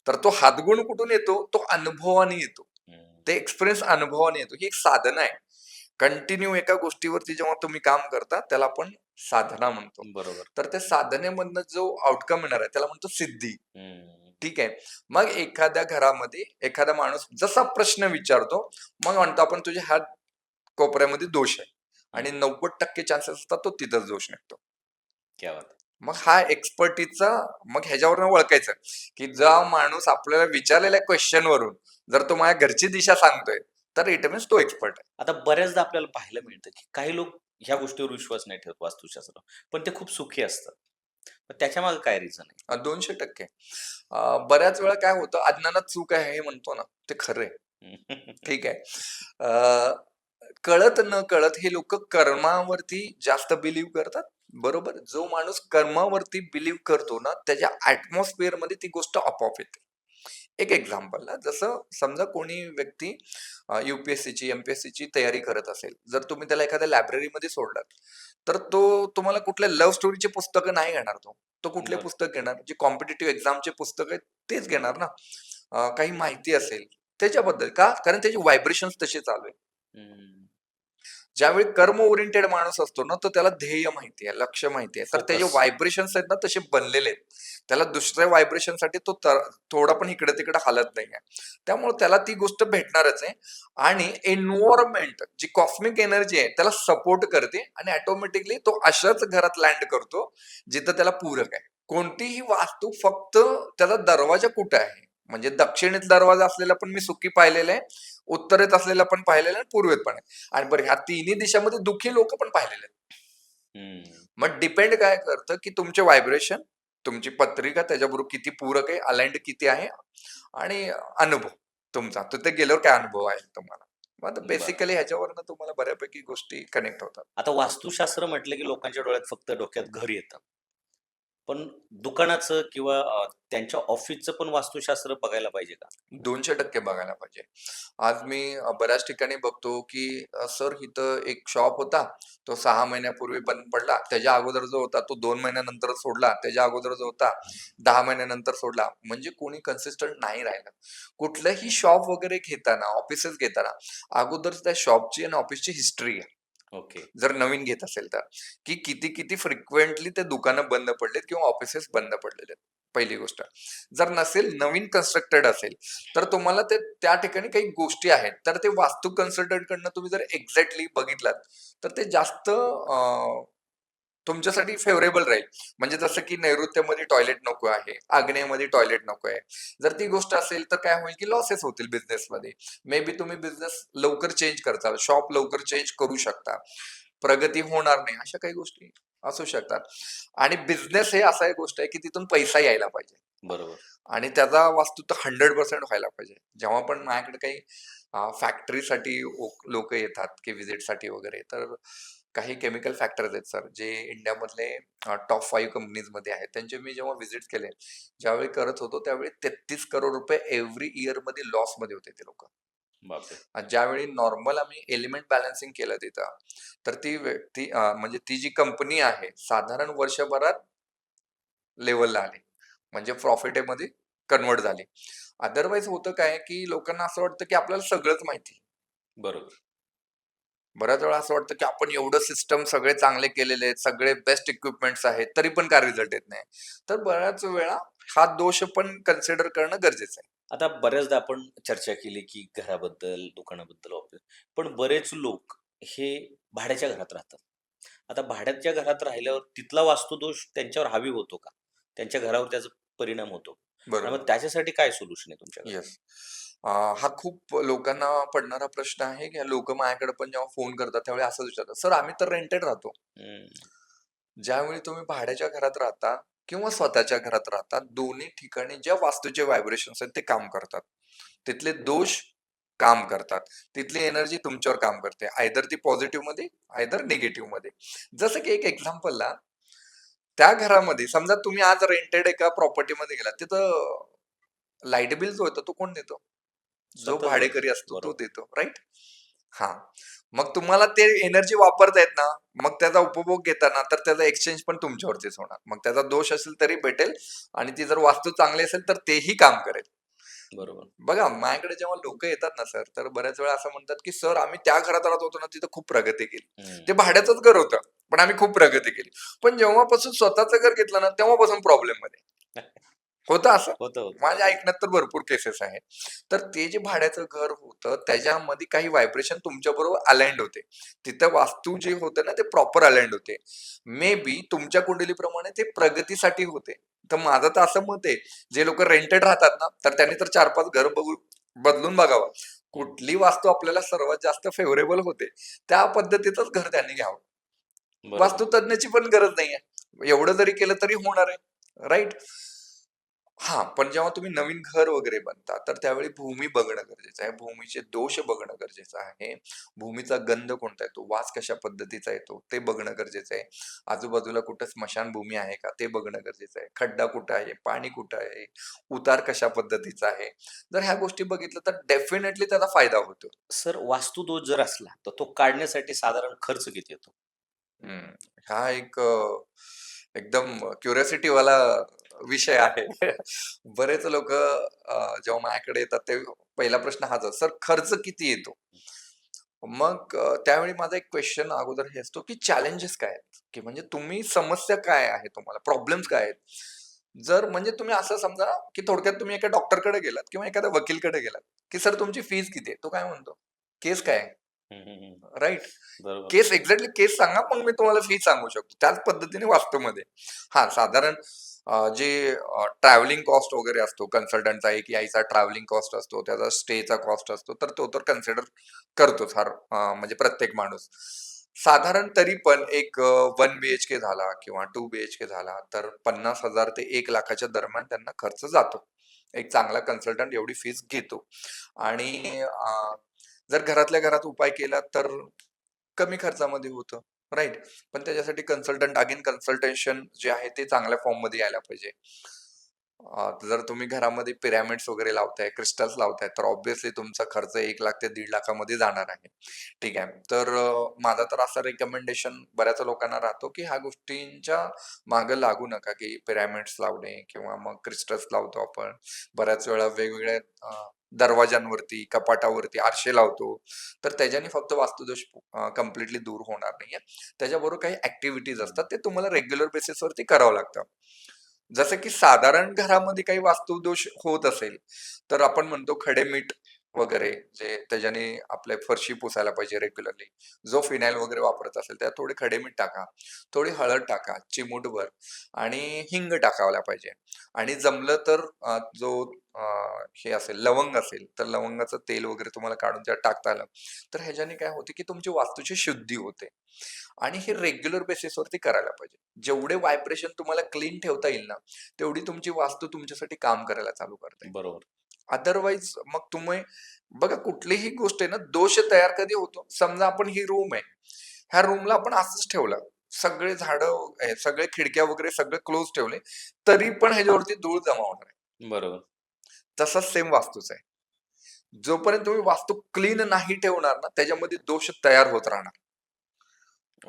Speaker 2: तर तो हातगुण कुठून येतो? तो अनुभवाने येतो.
Speaker 1: हं.
Speaker 2: ते एक्सपिरियन्स अनुभवाने येतो. ही एक साधना आहे. कंटिन्यू एका गोष्टीवरती जेव्हा तुम्ही काम करता, त्याला आपण साधना म्हणतो.
Speaker 1: बरोबर.
Speaker 2: तर त्या साधनेमधनं जो आउटकम येणार आहे, त्याला म्हणतो सिद्धी.
Speaker 1: हं.
Speaker 2: ठीक आहे. मग एखाद्या घरामध्ये एखादा माणूस जसा प्रश्न विचारतो, मग म्हणतो आपण तुझ्या ह्या कोपऱ्यामध्ये दोष आहे.
Speaker 1: हं.
Speaker 2: आणि 90% चान्सेस असतात तो तिथंच दोष निघतो.
Speaker 1: क्या बात है!
Speaker 2: मग हा एक्सपर्टीचा मग ह्याच्यावरून ओळखायचं की जो माणूस आपल्याला विचारलेल्या क्वेश्चन वरून जर तो माझ्या घरची दिशा सांगतोय तर इट मीन्स तो एक्सपर्ट आहे.
Speaker 1: आता बऱ्याचदा आपल्याला पाहायला मिळतं, की काही लोक ह्या गोष्टीवर विश्वास नाही ठेवत वास्तुशास्त्र, पण ते खूप सुखी असतात. मग त्याच्यामागे काय रिझन आहे?
Speaker 2: 200% बऱ्याच वेळा काय होतं, अज्ञानात चूक आहे हे म्हणतो ना, ते खरं आहे. ठीक आहे. अ, कळत न कळत हे लोक कर्मावरती जास्त बिलीव्ह करतात. बरोबर. जो माणूस कर्मावरती बिलीव्ह करतो ना, त्याच्या ऍटमॉस्फिअर मध्ये ती गोष्ट आपोआप येते. एक एक्झाम्पल ना, जसं समजा कोणी व्यक्ती युपीएससीची एमपीएससीची तयारी करत असेल, जर तुम्ही त्याला एखाद्या लायब्ररीमध्ये सोडलात तर तो तुम्हाला कुठल्या लव्ह स्टोरीची पुस्तकं नाही घेणार. तो कुठले
Speaker 1: बरं.
Speaker 2: पुस्तक घेणार, जे कॉम्पिटेटिव्ह एक्झामचे पुस्तक आहेत तेच घेणार ना. काही माहिती असेल त्याच्याबद्दल का, कारण त्याचे व्हायब्रेशन्स तसे चालू आहे.
Speaker 1: हं.
Speaker 2: ज्यावेळी कर्म ओरिएंटेड माणूस असतो ना, तर त्याला ध्येय माहिती आहे, लक्ष्य माहिती आहे, तर त्याचे
Speaker 1: फोकस.
Speaker 2: व्हायब्रेशन्स आहेत ना तसे बनलेले आहेत. त्याला दुसऱ्या व्हायब्रेशनसाठी तो थोडा पण इकडे तिकडे हालत नाहीये. त्यामुळे त्याला ती गोष्ट भेटणारच आहे. आणि एन्व्हायरमेंट जी कॉस्मिक एनर्जी आहे त्याला सपोर्ट करते आणि ऑटोमॅटिकली तो अशाच घरात लँड करतो जिथं त्याला पूरक आहे. कोणतीही वास्तू फक्त त्याचा दरवाजा कुठे आहे, म्हणजे दक्षिणेत दरवाजा असलेला पण मी सुखी पाहिलेला आहे, उत्तरेत असलेला पण पाहिलेला आहे, पूर्वेत पण आहे. आणि बरं, ह्या तिन्ही दिशामध्ये दुःखी लोक पण पाहिलेले आहेत.
Speaker 1: हं.
Speaker 2: मग डिपेंड काय करतं की तुमचे व्हायब्रेशन, तुमची पत्रिका त्याच्याबरोबर किती पूरक आहे, अलाइंड किती आहे, आणि अनुभव तुमचा तिथे गेल्यावर काय अनुभव आहे तुम्हाला. मग
Speaker 1: बरं.
Speaker 2: बेसिकली ह्याच्यावरनं तुम्हाला बऱ्यापैकी गोष्टी कनेक्ट होतात.
Speaker 1: आता वास्तुशास्त्र म्हटलं, की लोकांच्या डोळ्यात फक्त डोक्यात घर येतं. पण दुकानाचं किंवा त्यांच्या ऑफिसचं पण वास्तुशास्त्र बघायला पाहिजे का?
Speaker 2: 200% बघायला पाहिजे. आज मी बऱ्याच ठिकाणी बघतो की सर इथं एक शॉप होता, तो 6 महिन्यापूर्वी बंद पडला. त्याच्या अगोदर जो होता तो 2 महिन्यानंतर सोडला. त्याच्या अगोदर जो होता 10 महिन्यानंतर सोडला. म्हणजे कोणी कन्सिस्टंट नाही राहिलं. कुठलंही शॉप वगैरे घेताना, ऑफिसेस घेताना अगोदर त्या शॉपची आणि ऑफिसची हिस्ट्री आहे.
Speaker 1: ओके.
Speaker 2: जर नवीन घेत असेल तर, की किती किती फ्रिक्वेंटली ते दुकानं बंद पडलेत किंवा ऑफिसेस बंद पडलेले आहेत. पहिली गोष्ट. जर नसेल, नवीन कन्स्ट्रक्टेड असेल, तर तुम्हाला ते त्या ठिकाणी काही गोष्टी आहेत. तर ते वास्तू कन्सल्टंट कडनं तुम्ही जर एक्झॅक्टली बघितलात, तर ते जास्त तुमच्यासाठी फेवरेबल राहील. म्हणजे जसं की नैऋत्यमध्ये टॉयलेट नको आहे, आग्नेयमध्ये टॉयलेट नको आहे. जर ती गोष्ट असेल तर काय होईल की लॉसेस होतील बिझनेसमध्ये. मे बी तुम्ही बिझनेस लवकर चेंज करताल, शॉप लवकर चेंज करू शकता. प्रगती होणार नाही, अशा काही गोष्टी असू शकतात. आणि बिझनेस हे असा एक गोष्ट आहे की तिथून पैसा यायला पाहिजे.
Speaker 1: बरोबर.
Speaker 2: आणि त्याचा वास्तू तर 100% व्हायला पाहिजे. जेव्हा पण माझ्याकडे काही फॅक्टरीसाठी लोक येतात की व्हिजिटसाठी वगैरे, तर काही केमिकल फॅक्टरीज आहेत सर, जे इंडियामधले टॉप 5 कंपनीजमध्ये आहेत. त्यांचे मी जेव्हा व्हिजिट्स केले, ज्यावेळी करत होतो, त्यावेळी 33 करोड रुपये एव्हरी इयरमध्ये लॉसमध्ये होते ते लोकं.
Speaker 1: बापरे!
Speaker 2: आणि ज्यावेळी नॉर्मल आम्ही एलिमेंट बॅलन्सिंग केलं तिथं, तर ती व्यक्ती म्हणजे ती जी कंपनी आहे, साधारण वर्षभरात लेव्हलला आली. म्हणजे प्रॉफिटेमध्ये कन्व्हर्ट झाली. अदरवाईज होतं काय, की लोकांना असं वाटतं, की आपल्याला सगळंच माहिती आहे.
Speaker 1: बरोबर.
Speaker 2: बऱ्याच वेळा असं वाटतं, की आपण एवढं सिस्टम सगळे चांगले केलेले आहेत, सगळे बेस्ट इक्विपमेंट्स आहेत, तरी पण का रिझल्ट येत नाही. तर बऱ्याच वेळा हा दोष पण कन्सिडर करणं गरजेचं आहे.
Speaker 1: आता बऱ्याचदा आपण चर्चा केली, की घराबद्दल, दुकानाबद्दल, ऑफिस. पण बरेच लोक हे भाड्याच्या घरात राहतात. आता भाड्याच्या घरात राहिल्यावर तिथला वास्तुदोष त्यांच्यावर हावी होतो का? त्यांच्या घरावर त्याचा परिणाम होतो. आणि
Speaker 2: बरोबर.
Speaker 1: मग त्याच्यासाठी काय सोल्युशन आहे तुमच्याकडे?
Speaker 2: येस. हा खूप लोकांना पडणारा प्रश्न आहे, की लोकं माझ्याकडे पण जेव्हा फोन करतात, त्यावेळी असंच विचारतात, "सर, आम्ही तर रेंटेड राहतो."
Speaker 1: हं.
Speaker 2: ज्यावेळी तुम्ही भाड्याच्या घरात राहता किंवा स्वतःच्या घरात राहता, दोन्ही ठिकाणी ज्या वास्तूचे व्हायब्रेशन्स आहेत ते काम करतात. तिथले दोष काम करतात. तिथली एनर्जी तुमच्यावर काम करते. आयदर ती पॉझिटिव्हमध्ये, आयदर निगेटिव्हमध्ये. जसं की एक एक्झाम्पलला, त्या घरामध्ये समजा तुम्ही आज रेंटेड एका प्रॉपर्टीमध्ये गेलात, तिथं लाईट बिल जो होता तो कोण देतो? जो
Speaker 1: सतत होतं.
Speaker 2: भाडेकरी असतो तो
Speaker 1: बरोबर.
Speaker 2: देतो, राइट? हां. मग तुम्हाला ते एनर्जी वापरता येत ना, मग त्याचा उपभोग घेताना तर त्याचा एक्सचेंज पण तुमच्यावरतीच होणार. मग त्याचा दोष असेल तरी भेटेल आणि ती जर वास्तू चांगली असेल तर तेही काम करेल.
Speaker 1: बरोबर.
Speaker 2: बघा, माझ्याकडे जेव्हा लोकं येतात ना सर, तर बऱ्याच वेळा असं म्हणतात, की "सर, आम्ही त्या घरात राहत होतो ना, तिथं खूप प्रगती केली."
Speaker 1: हं.
Speaker 2: ते भाड्याचंच घर होतं, पण आम्ही खूप प्रगती केली. पण जेव्हापासून स्वतःचं घर घेतलं ना, तेव्हापासून प्रॉब्लेममध्ये. होतं असं.
Speaker 1: होतं होतं
Speaker 2: माझ्या ऐकण्यात तर भरपूर केसेस आहेत. तर ते जे भाड्याचं घर होतं त्याच्यामध्ये काही व्हायब्रेशन तुमच्याबरोबर अलाइन्ड होते. तिथं वास्तू जे होतं ना ते प्रॉपर अलाइन्ड होते. मे बी तुमच्या कुंडलीप्रमाणे ते प्रगतीसाठी होते. तर माझं तर असं मत आहे, जे लोकं रेंटेड राहतात ना, तर त्यांनी तर 4-5 घर बदलून बघावं.
Speaker 1: हम्म.
Speaker 2: कुठली वास्तू आपल्याला सर्वात जास्त फेव्हरेबल होते, त्या पद्धतीचंच घर त्यांनी घ्यावं.
Speaker 1: बरोबर.
Speaker 2: वास्तुतज्ञाची पण गरज नाहीये. एवढं जरी केलं तरी होणार आहे. राइट? हां, पण जेव्हा तुम्ही नवीन घर वगैरे बनता, तर त्यावेळी भूमी बघणं गरजेचं आहे. भूमीचे दोष बघणं गरजेचं आहे. भूमीचा गंध कोणता येतो, वास कशा पद्धतीचा येतो, ते बघणं गरजेचं आहे. आजूबाजूला कुठं स्मशानभूमी आहे का, ते बघणं गरजेचं आहे. खड्डा कुठं आहे, पाणी कुठं आहे, उतार कशा पद्धतीचा आहे. जर ह्या गोष्टी बघितल्या तर डेफिनेटली त्याचा फायदा होतो.
Speaker 1: सर, वास्तुदोष जर असला तर तो काढण्यासाठी साधारण खर्च किती येतो?
Speaker 2: हं. हा एक एकदम क्युरिओसिटीवाला विषय आहे. बरेच लोकं जेव्हा माझ्याकडे येतात ते पहिला प्रश्न हाच असतो, "सर खर्च किती येतो?" मग त्यावेळी माझा एक क्वेशन अगोदर हे असतो, की चॅलेंजेस काय आहेत? की म्हणजे तुम्ही समस्या काय आहे तुम्हाला? प्रॉब्लेम्स काय आहेत? जर म्हणजे तुम्ही असं समजा, की थोडक्यात तुम्ही एका डॉक्टरकडे गेलात किंवा एखाद्या वकीलकडे गेलात, की "सर तुमची फीज किती आहे?" तो काय म्हणतो? "केस काय आहे?"
Speaker 1: हं, हं, हं.
Speaker 2: राइट?
Speaker 1: बरोबर.
Speaker 2: केस एक्झॅक्टली केस सांगा, मग मी तुम्हाला फी सांगू शकतो. त्याच पद्धतीने वास्तूमध्ये. हां, साधारण जे ट्रॅव्हलिंग कॉस्ट वगैरे असतो कन्सल्टंटचा एक यायचा ट्रॅव्हलिंग कॉस्ट असतो, त्याचा स्टेचा कॉस्ट असतो, तर तो तर कन्सिडर करतोच म्हणजे प्रत्येक माणूस. साधारण तरी पण एक 1 बीएचके झाला किंवा 2 बीएचके झाला, तर 50,000 ते 1,00,000च्या दरम्यान त्यांना खर्च जातो. एक चांगला कन्सल्टंट एवढी फीस घेतो आणि जर घरातल्या घरात उपाय केला तर कमी खर्चामध्ये होतं, राइट? पण त्याच्यासाठी कन्सल्टंट अगेन कन्सल्टेशन जे आहे ते चांगल्या फॉर्ममध्ये यायला पाहिजे. जर तुम्ही घरामध्ये पिरॅमिड्स वगैरे लावताय, क्रिस्टल्स लावताय, तर ऑब्व्हियसली तुमचा खर्च 1,00,000 ते 1,50,000 मध्ये जाणार आहे. ठीक आहे. तर माझा तर असा रिकमेंडेशन बऱ्याच लोकांना राहतो, की ह्या गोष्टींच्या मागे लागू नका, की पिरॅमिड्स लावणे किंवा मग क्रिस्टल्स लावतो आपण. बऱ्याच वेळा वेगवेगळ्या दरवाजांवरती, कपाटावरती आरसे लावतो. तर त्याच्याने फक्त वास्तुदोष कंप्लीटली दूर होणार नाहीये. त्याच्याबरोबर काही ॲक्टिव्हिटीज असतात, ते तुम्हाला रेग्युलर बेसिसवरती करावं लागतं. जसं की साधारण घरामध्ये काही वास्तुदोष होत असेल, तर आपण म्हणतो खडे-मीठ वगैरे जे त्याच्याने आपल्या फरशी पुसायला पाहिजे रेग्युलरली. जो फिनाईल वगैरे वापरत असेल, त्यात थोडे खडे-मीठ टाका, थोडी हळद टाका चिमूटभर आणि हिंग टाकायला पाहिजे आणि जमलं तर जो हे असेल लवंग असेल, तर लवंगाचं तेल वगैरे तुम्हाला काढून त्यात टाकता आलं, तर ह्याच्याने काय होते, की तुमची वास्तूची शुद्धी होते आणि हे रेग्युलर बेसिसवरती करायला पाहिजे. जेवढे व्हायब्रेशन तुम्हाला क्लीन ठेवता येईल ना, तेवढी तुमची वास्तू तुमच्यासाठी काम करायला चालू करते.
Speaker 1: बरोबर.
Speaker 2: अदरवाईज मग तुम्ही बघा कुठलीही गोष्ट आहे ना, दोष तयार कधी होतो? समजा आपण ही रूम आहे. ह्या रूमला आपण असंच ठेवलं. सगळे झाडं, सगळे खिडक्या वगैरे सगळे क्लोज ठेवले, तरी पण ह्याच्यावरती धूळ जमा होणार आहे.
Speaker 1: बरोबर.
Speaker 2: तसंच सेम वास्तूच आहे. जोपर्यंत तुम्ही वास्तू क्लीन नाही ठेवणार ना, त्याच्यामध्ये दोष तयार होत राहणार.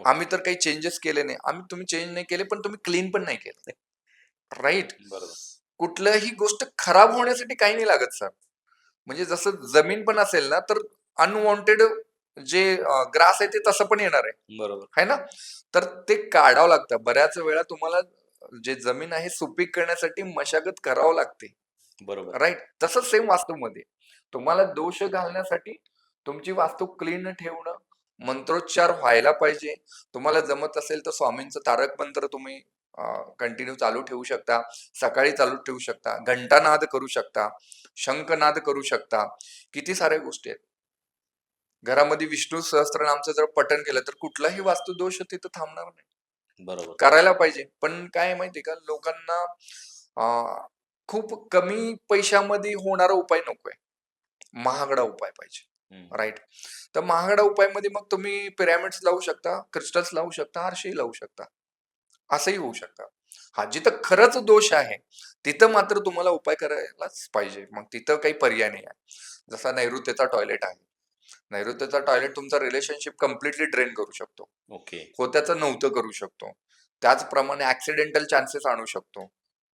Speaker 2: आम्ही
Speaker 1: ओके.
Speaker 2: तर काही चेंजेस केले नाही. तुम्ही चेंज नाही केले, पण तुम्ही क्लीन पण नाही केलं. राइट?
Speaker 1: बरोबर.
Speaker 2: कुठल्याही गोष्ट खराब होण्यासाठी काही नाही लागत सर. म्हणजे जसं जमीन पण असेल ना, तर अनवॉन्टेड जे ग्रास आहे ते तसं पण येणार आहे.
Speaker 1: बरोबर.
Speaker 2: आहे ना? तर ते काढावं लागतं. बऱ्याच वेळा तुम्हाला जे जमीन आहे सुपीक करण्यासाठी मशागत करावं लागते.
Speaker 1: बरोबर.
Speaker 2: राइट? तसंच सेम वास्तूमध्ये. तुम्हाला दोष घालण्यासाठी तुमची वास्तू क्लीन ठेवणं, मंत्रोच्चार व्हायला पाहिजे. तुम्हाला जमत असेल तर स्वामींचं तारक मंत्र तुम्ही कंटिन्यू चालू ठेवू शकता. सकाळी चालू ठेवू शकता. घंटानाद करू शकता. शंखनाद करू शकता. किती साऱ्या गोष्टी आहेत. घरामध्ये विष्णू सहस्त्रनामचं जर पठण केलं तर कुठलाही वास्तुदोष तिथं थांबणार नाही.
Speaker 1: बरोबर.
Speaker 2: करायला पाहिजे. पण काय आहे माहिती का लोकांना अ, खूप कमी पैशामध्ये होणारा उपाय नकोय. महागडा उपाय पाहिजे.
Speaker 1: हं.
Speaker 2: राइट? तर महागडा उपायमध्ये मग तुम्ही पिरॅमिड्स लावू शकता, क्रिस्टल्स लावू शकता, आरसेही लावू शकता. असंही होऊ शकतं. हां, जिथं खरंच दोष आहे, तिथं मात्र तुम्हाला उपाय करायलाच पाहिजे. मग तिथं काही पर्याय नाही आहे. जसा नैऋत्येचा टॉयलेट आहे. नैऋत्येचा टॉयलेट तुमचा रिलेशनशिप कंप्लीटली ड्रेन करू शकतो.
Speaker 1: ओके.
Speaker 2: होत्याचं नव्हतं करू शकतो. त्याचप्रमाणे ॲक्सिडेंटल चान्सेस आणू शकतो.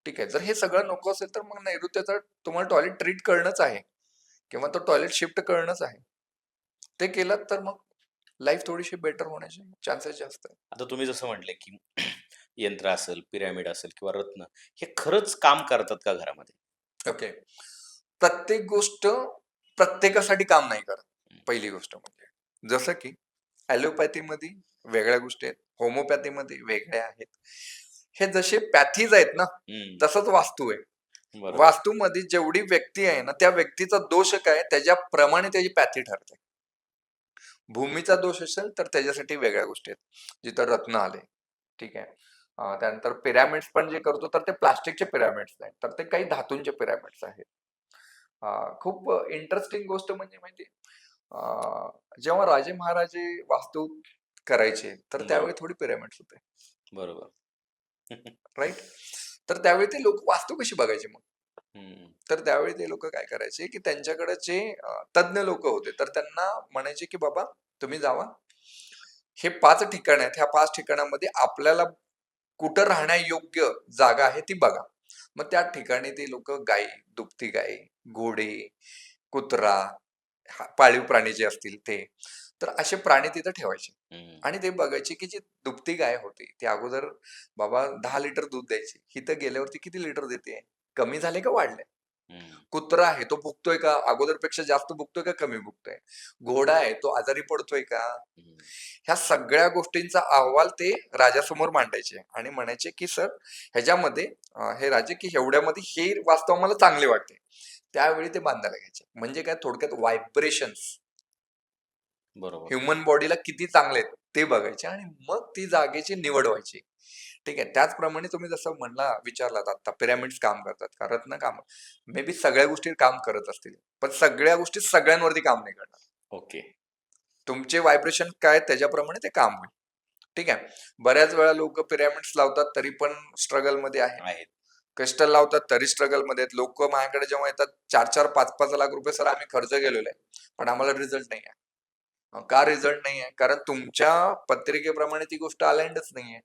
Speaker 2: ठीक आहे. जर हे सगळं नको असेल, तर मग नैऋत्येचं तुम्हाला टॉयलेट ट्रीट करणंच आहे किंवा तो टॉयलेट शिफ्ट करणंच आहे. ते केलंत तर मग लाईफ थोडीशी बेटर होण्याचे चान्सेस जास्त आहेत.
Speaker 1: आता तुम्ही जसं म्हटले, की यंत्र असेल, पिरॅमिड असेल किंवा रत्न हे खरंच काम करतात का घरामध्ये?
Speaker 2: ओके. प्रत्येक गोष्ट प्रत्येकासाठी काम नाही करत. पहिली गोष्ट म्हणजे. जसं की ॲलोपॅथीमध्ये वेगळ्या गोष्टी आहेत, होमिओपॅथीमध्ये वेगळ्या आहेत. हे जसे पॅथीज आहेत ना,
Speaker 1: हं,
Speaker 2: तसंच वास्तू आहे.
Speaker 1: बरोबर.
Speaker 2: वास्तूमध्ये जेवढी व्यक्ती आहे ना, त्या व्यक्तीचा दोष काय त्याच्याप्रमाणे त्याची पॅथी ठरते. भूमीचा दोष असेल तर त्याच्यासाठी वेगळ्या गोष्टी आहेत. जिथं रत्न आले, ठीक आहे. त्यानंतर पिरॅमिड्स पण जे करतो तर ते प्लास्टिकचे पिरॅमिड्स नाहीत, तर ते काही धातूंचे पिरॅमिड्स आहेत. खूप इंटरेस्टिंग गोष्ट म्हणजे माहिती जेव्हा राजे महाराजे वास्तू करायचे तर त्यावेळी
Speaker 1: बरोबर,
Speaker 2: थोडी पिरॅमिड्स होते,
Speaker 1: बरोबर.
Speaker 2: राईट. तर त्यावेळी ते लोक वास्तू कशी बघायचे मग?
Speaker 1: हं,
Speaker 2: तर त्यावेळी ते लोक काय करायचे की त्यांच्याकडे जे तज्ञ लोक होते तर त्यांना म्हणायचे की बाबा तुम्ही जावा, हे 5 ठिकाण आहेत, ह्या 5 ठिकाणामध्ये आपल्याला कुठं राहण्यायोग्य जागा आहे ती बघा. मग त्या ठिकाणी ते लोक गाई, दुभती गाई, घोडे, कुत्रा, पाळीव प्राणी जे असतील ते, तर असे प्राणी तिथं ठेवायचे.
Speaker 1: हं,
Speaker 2: आणि ते बघायचे की जी दुभती गाय होती ती अगोदर बाबा 10 लिटर दूध द्यायची, इथं गेल्यावरती किती लिटर देते, कमी झाले का वाढले?
Speaker 1: हं,
Speaker 2: कुत्रा आहे तो भुकतोय का, अगोदरपेक्षा जास्त भुकतोय का कमी भुकतोय? घोडा आहे तो आजारी पडतोय का?
Speaker 1: हं.
Speaker 2: ह्या सगळ्या गोष्टींचा अहवाल ते राजासमोर मांडायचे आणि म्हणायचे की सर ह्याच्यामध्ये हे राजे की एवढ्यामध्ये हे वास्तव आम्हाला चांगले वाटते. त्यावेळी ते बांधायला घ्यायचे. म्हणजे काय थोडक्यात व्हायब्रेशन्स
Speaker 1: बरोबर.
Speaker 2: ह्युमन बॉडीला किती चांगले आहेत ते बघायचे आणि मग ती जागेची निवड व्हायची. ठीक आहे. त्याचप्रमाणे तुम्ही जसं विचारलात आता पिरॅमिड्स काम करतात का? रत्न काम मे बी सगळ्या गोष्टी काम करत असतील. पण सगळ्या गोष्टी सगळ्यांवरती काम नाही करणार.
Speaker 1: ओके.
Speaker 2: तुमचे व्हायब्रेशन काय त्याच्याप्रमाणे ते काम होईल. ठीक आहे. बऱ्याच वेळा लोक पिरॅमिड्स लावतात तरी पण स्ट्रगलमध्ये आहे.
Speaker 1: आहेत.
Speaker 2: क्रिस्टल लावतात तरी स्ट्रगलमध्ये आहेत. लोक माझ्याकडे जेव्हा येतात 4-4, 5-5 लाख रुपये सर आम्ही खर्च केलेला आहे. पण आम्हाला रिझल्ट नाही आहे. का रिझल्ट नाही आहे? कारण तुमच्या पत्रिकेप्रमाणे ती गोष्ट अलाइन्डच नाही आहे.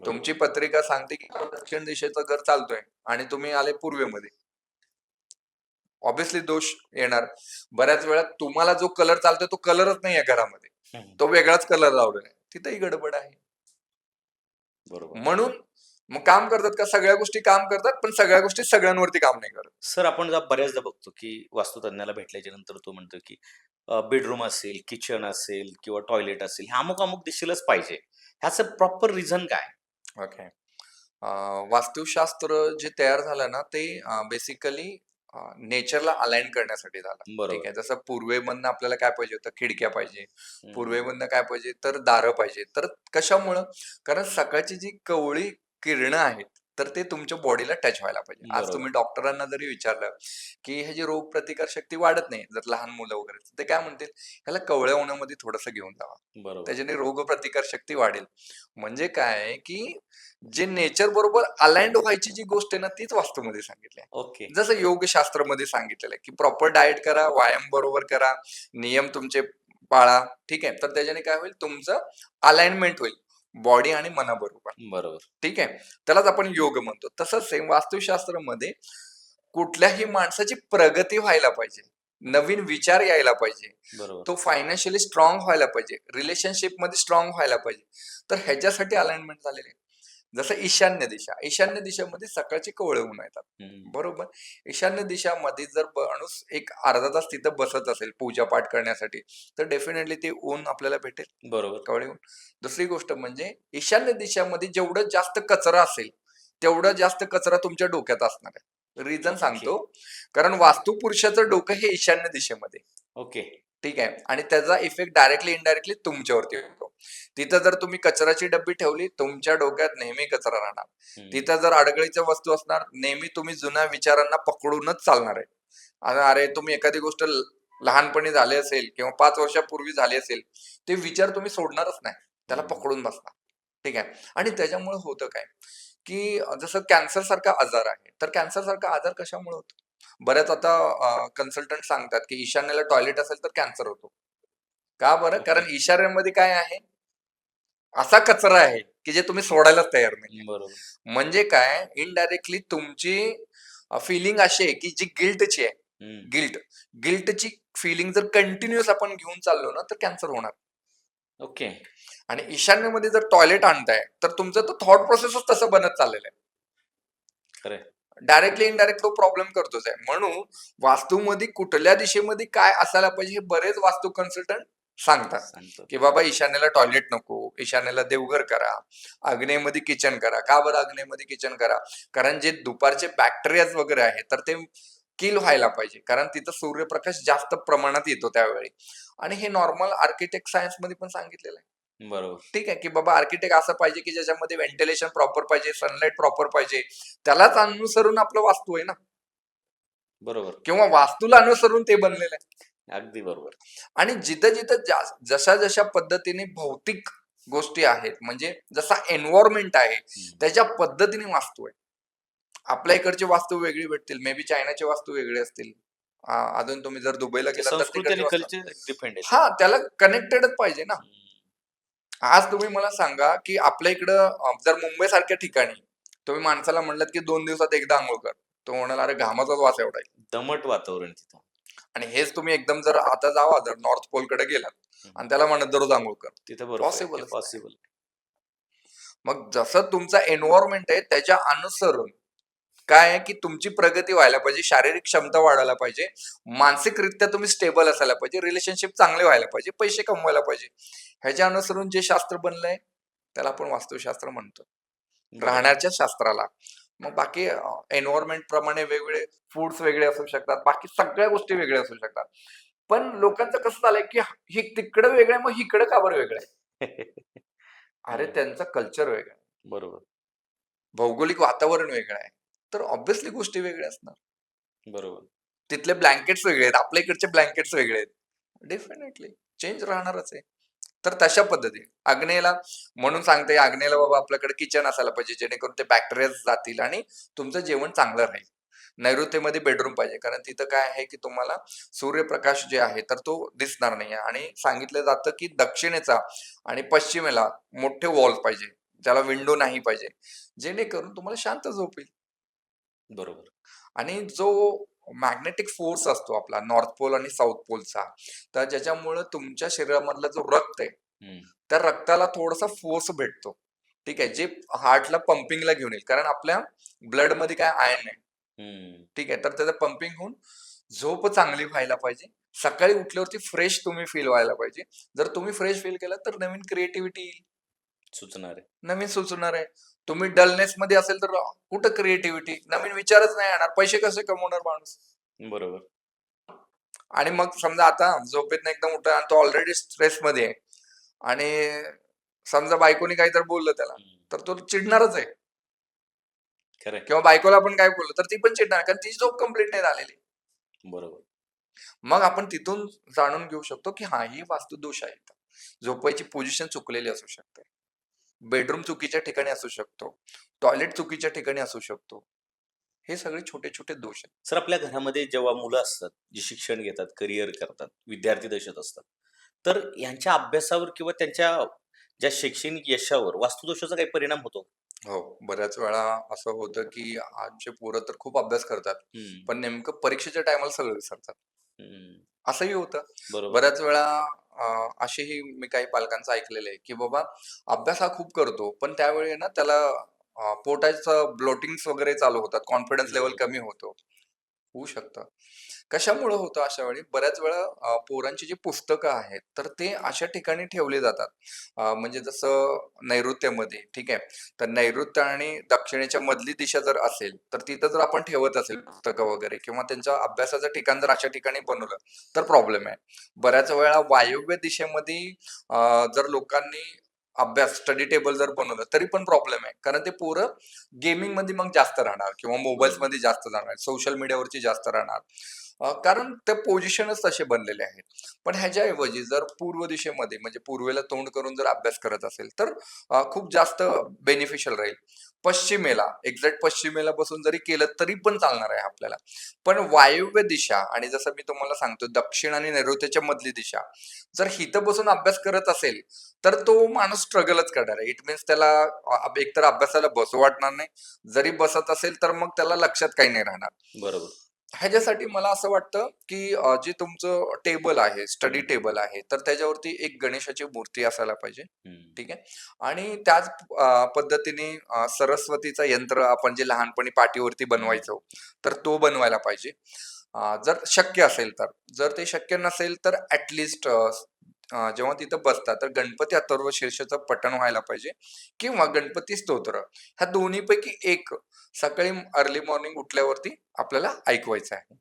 Speaker 2: तुमची
Speaker 1: बरोबर.
Speaker 2: पत्रिका सांगते की दक्षिण दिशेचं घर चालतोय आणि तुम्ही आले पूर्वेमध्ये. ऑब्व्हियसली दोष येणार. बऱ्याच वेळा तुम्हाला जो कलर चालतोय तो कलरच नाहीये घरामध्ये.
Speaker 1: हं,
Speaker 2: तो वेगळाच कलर लावलेला आहे. तिथेही गडबड आहे.
Speaker 1: बरोबर.
Speaker 2: म्हणून मग काम करतात का? सगळ्या गोष्टी काम करतात, पण सगळ्या गोष्टी सगळ्यांवरती काम नाही करत.
Speaker 1: सर आपण बऱ्याचदा बघतो, की वास्तुतज्ञाला भेटल्याच्या नंतर तो म्हणतो, की बेडरूम असेल, किचन असेल किंवा टॉयलेट असेल, हे अमुक-अमुक दिशेलाच पाहिजे. ह्याचं प्रॉपर रिझन काय?
Speaker 2: ओके. वास्तुशास्त्र जे तयार झालं ना ते बेसिकली नेचरला अलाइन करण्यासाठी झालं. ठीक
Speaker 1: बरोबर.
Speaker 2: आहे. जसं पूर्वेमधनं आपल्याला काय पाहिजे होतं? खिडक्या पाहिजे.
Speaker 1: हं,
Speaker 2: पूर्वेमधनं काय पाहिजे? तर दारं पाहिजे. तर कशामुळं? कारण सकाळची जी कवळी किरणं आहेत, तर ते तुमच्या बॉडीला टच व्हायला पाहिजे. आज
Speaker 1: बरोबर,
Speaker 2: तुम्ही डॉक्टरांना जरी विचारलं, की ह्याची रोगप्रतिकार शक्ती वाढत नाही, जर लहान मुलं वगैरे, तर ते काय म्हणतील? ह्याला कवळ्या उन्हामध्ये थोडंसं घेऊन जावा.
Speaker 1: बरोबर.
Speaker 2: त्याच्याने रोगप्रतिकार शक्ती वाढेल. म्हणजे काय आहे, की जे नेचर बरोबर अलाइन्ड व्हायची जी गोष्ट आहे ना, तीच वास्तूमध्ये सांगितली आहे.
Speaker 1: ओके.
Speaker 2: जसं योगशास्त्रामध्ये सांगितलेलं आहे, की प्रॉपर डाएट करा, व्यायाम बरोबर करा, नियम तुमचे पाळा. ठीक आहे. तर त्याच्याने काय होईल? तुमचं अलाइनमेंट होईल बॉडी आणि मनाबरोबर.
Speaker 1: बरोबर,
Speaker 2: ठीक आहे. त्यालाच आपण योग म्हणतो. तसंच सेम वास्तुशास्त्रामध्ये कुठल्याही माणसाची प्रगती व्हायला पाहिजे. नवीन विचार यायला पाहिजे.
Speaker 1: बरोबर.
Speaker 2: तो फायनान्शियली स्ट्रॉंग व्हायला पाहिजे. रिलेशनशिपमध्ये स्ट्रॉंग व्हायला पाहिजे. तर ह्याच्यासाठी अलाइनमेंट झालेली आहे. जसं ईशान्य दिशा. ईशान्य दिशेमध्ये सकाळची कोवळे ऊन येतात.
Speaker 1: हं,
Speaker 2: बरोबर. ईशान्य दिशामध्ये जर माणूस एक अर्धा तास तिथं बसत असेल पूजा-पाठ करण्यासाठी, तर डेफिनेटली ते ऊन आपल्याला भेटेल.
Speaker 1: बरोबर.
Speaker 2: कवळे ऊन. दुसरी गोष्ट म्हणजे ईशान्य दिशामध्ये जेवढं जास्त कचरा असेल, तेवढा जास्त कचरा तुमच्या डोक्यात असणार आहे. रिझन
Speaker 1: ओके,
Speaker 2: सांगतो. कारण वास्तुपुरुषाचं डोकं हे ईशान्य दिशेमध्ये.
Speaker 1: ओके.
Speaker 2: ठीक आहे. आणि त्याचा इफेक्ट डायरेक्टली इनडायरेक्टली तुमच्यावरती होतो. तिथं जर तुम्ही कचऱ्याची डब्बी ठेवली, तुमच्या डोक्यात नेहमी कचरा राहणार.
Speaker 1: हं,
Speaker 2: तिथं जर अडगळीच्या वस्तू असणार, नेहमी तुम्ही जुन्या विचारांना पकडूनच चालणार आहे. आणि अरे तुम्ही एखादी गोष्ट लहानपणी झाली असेल किंवा 5 वर्षापूर्वी झाली असेल, ते विचार तुम्ही सोडणारच नाही. त्याला
Speaker 1: हं.
Speaker 2: पकडून बसणार. ठीक आहे. आणि त्याच्यामुळे होतं काय, की जसं कॅन्सर सारखा आजार आहे. तर कॅन्सर सारखा आजार कशामुळे होतो? बऱ्याच आता कन्सल्टंट सांगतात, की ईशान्येला टॉयलेट असेल तर कॅन्सर होतो. का बरं?
Speaker 1: ओके.
Speaker 2: कारण ईशान्येमध्ये काय आहे? असा कचरा आहे, की जे तुम्ही सोडायलाच तयार नाहीये.
Speaker 1: बरोबर.
Speaker 2: म्हणजे काय? इनडायरेक्टली तुमची फीलिंग अशी आहे, की जी गिल्टची आहे.
Speaker 1: हं.
Speaker 2: गिल्टची फीलिंग जर कंटिन्युअस आपण घेऊन चाललो ना, तर कॅन्सर होणार.
Speaker 1: ओके.
Speaker 2: आणि ईशान्येमध्ये जर टॉयलेट आणताय तर तुमचं तर थॉट प्रोसेसच तसं बनत चाललेलं आहे.
Speaker 1: खरंय.
Speaker 2: डायरेक्टली इनडायरेक्ट तो प्रॉब्लेम करतोच आहे. म्हणून वास्तूमध्ये कुठल्या दिशेमध्ये काय असायला पाहिजे हे बरेच वास्तू कन्सल्टंट सांगतात,
Speaker 1: सांगतो.
Speaker 2: की बाबा ईशान्येला टॉयलेट नको, ईशान्येला देवघर करा, आग्नेयमध्ये किचन करा. का बरं आग्नेयमध्ये किचन करा? कारण जे दुपारचे बॅक्टेरियाज वगैरे आहेत तर ते किल व्हायला पाहिजे, कारण तिथं सूर्यप्रकाश जास्त प्रमाणात येतो त्यावेळी. आणि हे नॉर्मल आर्किटेक्ट सायन्स मध्ये पण सांगितलेलं आहे.
Speaker 1: बरोबर.
Speaker 2: ठीक आहे, की बाबा आर्किटेक्ट असं पाहिजे की ज्याच्यामध्ये व्हेंटिलेशन प्रॉपर पाहिजे, सनलाईट प्रॉपर पाहिजे. त्यालाच अनुसरून आपलं वास्तू आहे ना,
Speaker 1: बरोबर.
Speaker 2: किंवा वास्तूला अनुसरून ते बनलेलं आहे.
Speaker 1: अगदी बरोबर.
Speaker 2: आणि जिथं जिथं जशा जशा पद्धतीने भौतिक गोष्टी आहेत, म्हणजे जसा एन्व्हायरमेंट आहे
Speaker 1: हम्म.
Speaker 2: त्याच्या पद्धतीने वास्तू आहे. आपल्या इकडची वास्तू वेगळी भेटतील, मे बी चायनाची वास्तू वेगळी असतील. अजून तुम्ही जर दुबईला
Speaker 1: ते
Speaker 2: गेलात तर
Speaker 1: संस्कृती
Speaker 2: तिकडची
Speaker 1: आणि
Speaker 2: वास्तू.
Speaker 1: कल्चर डिपेंड आहे.
Speaker 2: हा, त्याला कनेक्टेडच पाहिजे ना.
Speaker 1: हम्म.
Speaker 2: आज तुम्ही मला सांगा, की आपल्या इकडं जर मुंबई सारख्या ठिकाणी तुम्ही माणसाला म्हणलात की 2 दिवसात एकदा आंघोळ कर, तो म्हणाला अरे घामाचाच वास एवढा आहे.
Speaker 1: दमट वातावरण तिथं.
Speaker 2: आणि हेच तुम्ही एकदम जर आता जावा, जर नॉर्थ पोल कडे गेलात
Speaker 1: हम्म.
Speaker 2: आणि त्याला म्हणत दररोज आंघोळ कर,
Speaker 1: तिथं बरोबर आहे.
Speaker 2: पॉसिबलच नाही.
Speaker 1: पॉसिबल.
Speaker 2: मग जसं तुमचा एन्व्हायरमेंट आहे त्याच्या अनुसरून काय आहे, की तुमची प्रगती व्हायला पाहिजे, शारीरिक क्षमता वाढायला पाहिजे, मानसिकरित्या तुम्ही स्टेबल असायला पाहिजे, रिलेशनशिप चांगले व्हायला पाहिजे, पैसे कमवायला पाहिजे. ह्याच्या अनुसरून जे शास्त्र बनलंय त्याला आपण वास्तुशास्त्र म्हणतो,
Speaker 1: बरोबर.
Speaker 2: राहण्याच्या शास्त्राला. मग बाकी एन्व्हायरमेंट प्रमाणे वेगवेगळे फूड्स वेगळे असू शकतात, बाकी सगळ्या गोष्टी वेगळ्या असू शकतात. पण लोकांचं कसं झालंय, की हे तिकडं वेगळं आहे, मग इकडं का बरं वेगळं आहे? अरे
Speaker 1: हम्म.
Speaker 2: त्यांचं कल्चर वेगळं आहे,
Speaker 1: बरोबर.
Speaker 2: भौगोलिक वातावरण वेगळं आहे, तर ऑब्व्हियसली गोष्टी वेगळ्या असणार.
Speaker 1: बरोबर.
Speaker 2: तिथले ब्लँकेट्स वेगळे आहेत, आपल्या इकडचे ब्लँकेट्स वेगळे आहेत. डेफिनेटली चेंज राहणारच आहे. तर तशा पद्धतीने आग्नेयला म्हणून सांगते, आग्नेयला बाबा आपल्याकडे किचन असायला पाहिजे, जेणेकरून ते बॅक्टेरिया जातील आणि तुमचं जेवण चांगलं राहील. नैऋत्येमध्ये बेडरूम पाहिजे, कारण तिथं काय आहे, की तुम्हाला सूर्यप्रकाश जे आहे तर तो दिसणार नाही. आणि सांगितलं जातं की दक्षिणेचा आणि पश्चिमेला मोठे वॉल्स पाहिजे, ज्याला विंडो नाही पाहिजे, जेणेकरून तुम्हाला शांत झोप येईल.
Speaker 1: बरोबर.
Speaker 2: आणि जो मॅग्नेटिक फोर्स असतो आपला नॉर्थ पोल आणि साऊथ पोलचा, तर ज्याच्यामुळे तुमच्या शरीरामधला जो रक्त आहे
Speaker 1: हम्म.
Speaker 2: त्या रक्ताला थोडासा फोर्स भेटतो. ठीक आहे, जे हार्टला पंपिंगला घेऊन येईल, कारण आपल्या ब्लड मध्ये काय आयर्न आहे.
Speaker 1: हम्म.
Speaker 2: ठीक आहे, तर त्याचं पंपिंग होऊन झोप चांगली व्हायला पाहिजे. सकाळी उठल्यावरती फ्रेश तुम्ही फील व्हायला पाहिजे. जर तुम्ही फ्रेश फील केलं तर नवीन क्रिएटिव्हिटी येईल,
Speaker 1: सुचणार आहे.
Speaker 2: नवीन सुचणार आहे. तुम्ही डलनेस मध्ये असेल तर कुठं क्रिएटिव्हिटी, नवीन विचारच नाही येणार, पैसे कसे कमवणार माणूस?
Speaker 1: बरोबर.
Speaker 2: आणि मग समजा आता झोपेतनं एकदम उठला आणि तो ऑलरेडी स्ट्रेस मध्ये आहे, आणि समजा बायकोनी काहीतरी बोललं त्याला,
Speaker 1: हम्म.
Speaker 2: तर तो चिडणारच आहे.
Speaker 1: खरंय.
Speaker 2: किंवा बायकोला आपण काय बोललो तर ती पण चिडणार, कारण तिची झोप कंप्लीट नाही झालेली.
Speaker 1: बरोबर.
Speaker 2: मग आपण तिथून जाणून घेऊ शकतो की हा, ही वास्तुदोष आहे. झोपायची पोझिशन चुकलेली असू शकते, बेडरूम चुकीच्या ठिकाणी असू शकतो, टॉयलेट चुकीच्या ठिकाणी असू शकतो. हे सगळे छोटे छोटे दोष आहेत.
Speaker 1: सर, आपल्या घरामध्ये जेव्हा मुलं असतात, जी शिक्षण घेतात, करिअर करतात, विद्यार्थी दशेत असतात, तर यांच्या अभ्यासावर किंवा त्यांच्या ज्या शैक्षणिक यशावर वास्तुदोषाचा काही परिणाम होतो?
Speaker 2: हो, बऱ्याच वेळा असं होतं की आजचे पोरं तर खूप अभ्यास करतात,
Speaker 1: हम्म.
Speaker 2: पण नेमकं परीक्षेच्या टायमाला सगळं विसरतात.
Speaker 1: हम्म.
Speaker 2: असंही होतं.
Speaker 1: बरोबर.
Speaker 2: बऱ्याच वेळा असेही मी काही पालकांचं ऐकलेलं आहे, की बाबा अभ्यास हा खूप करतो, पण त्यावेळी आहे ना त्याला पोटाचं ब्लोटिंग्स वगैरे चालू होतात, कॉन्फिडन्स लेव्हल
Speaker 1: बरोबर.
Speaker 2: कमी होतो. होऊ शकतं. कशामुळं होतं अशा वेळी? बऱ्याच वेळा पोरांची जी पुस्तकं आहेत, तर ते अशा ठिकाणी ठेवली जातात. म्हणजे जसं नैऋत्यमध्ये, ठीक आहे. तर नैऋत्य आणि दक्षिणेच्या मधली दिशा जर असेल, तर तिथं जर आपण ठेवत असेल पुस्तकं वगैरे, किंवा त्यांच्या अभ्यासाचं ठिकाण जर अशा ठिकाणी बनवलं, तर प्रॉब्लेम आहे. बऱ्याच वेळा वायव्य दिशेमध्ये जर लोकांनी अभ्यास स्टडी टेबल जर बनवलं, तरी पण प्रॉब्लेम आहे. कारण ते पोरं गेमिंगमध्ये मग जास्त राहणार, किंवा
Speaker 1: बरोबर.
Speaker 2: मोबाईल्समध्ये जास्त जाणार, सोशल मीडियावरती जास्त राहणार. कारण ते पोझिशनच तसे बनलेले आहेत. पण ह्याच्याऐवजी जर पूर्व दिशेमध्ये, म्हणजे पूर्वेला तोंड करून जर अभ्यास करत असेल, तर खूप जास्त बेनिफिशियल राहील. पश्चिमेला, एक्झॅक्ट पश्चिमेला बसून जरी केलं तरी पण चालणार आहे आपल्याला. पण वायव्य दिशा आणि जसं मी तुम्हाला सांगतो दक्षिण आणि नैऋत्यच्या मधली दिशा, जर हिथं बसून अभ्यास करत असेल, तर तो माणूस स्ट्रगलच करणार आहे. इट मीन्स त्याला एकतर अभ्यासाला बसू वाटणार नाही, जरी बसत असेल तर मग त्याला लक्षात काही नाही राहणार.
Speaker 1: बरोबर.
Speaker 2: ह्याच्यासाठी मला असं वाटतं, की जे तुमचं टेबल आहे, स्टडी
Speaker 1: हम्म,
Speaker 2: टेबल आहे, तर त्याच्यावरती एक गणेशाची मूर्ती असायला पाहिजे.
Speaker 1: हम्म,
Speaker 2: ठीक आहे. आणि त्याच पद्धतीने सरस्वतीचं यंत्र आपण जे लहानपणी पाटीवरती
Speaker 1: हम्म.
Speaker 2: बनवायचो, तर तो बनवायला पाहिजे. जर शक्य असेल तर. जर ते शक्य नसेल तर ॲटलीस्ट जेव्हा तिथं बसतात, तर गणपती अथर्व शीर्षाचं पठण व्हायला पाहिजे किंवा गणपती स्तोत्र. ह्या दोन्हीपैकी एक सकाळी अर्ली मॉर्निंग उठल्यावरती आपल्याला ऐकवायचं आहे.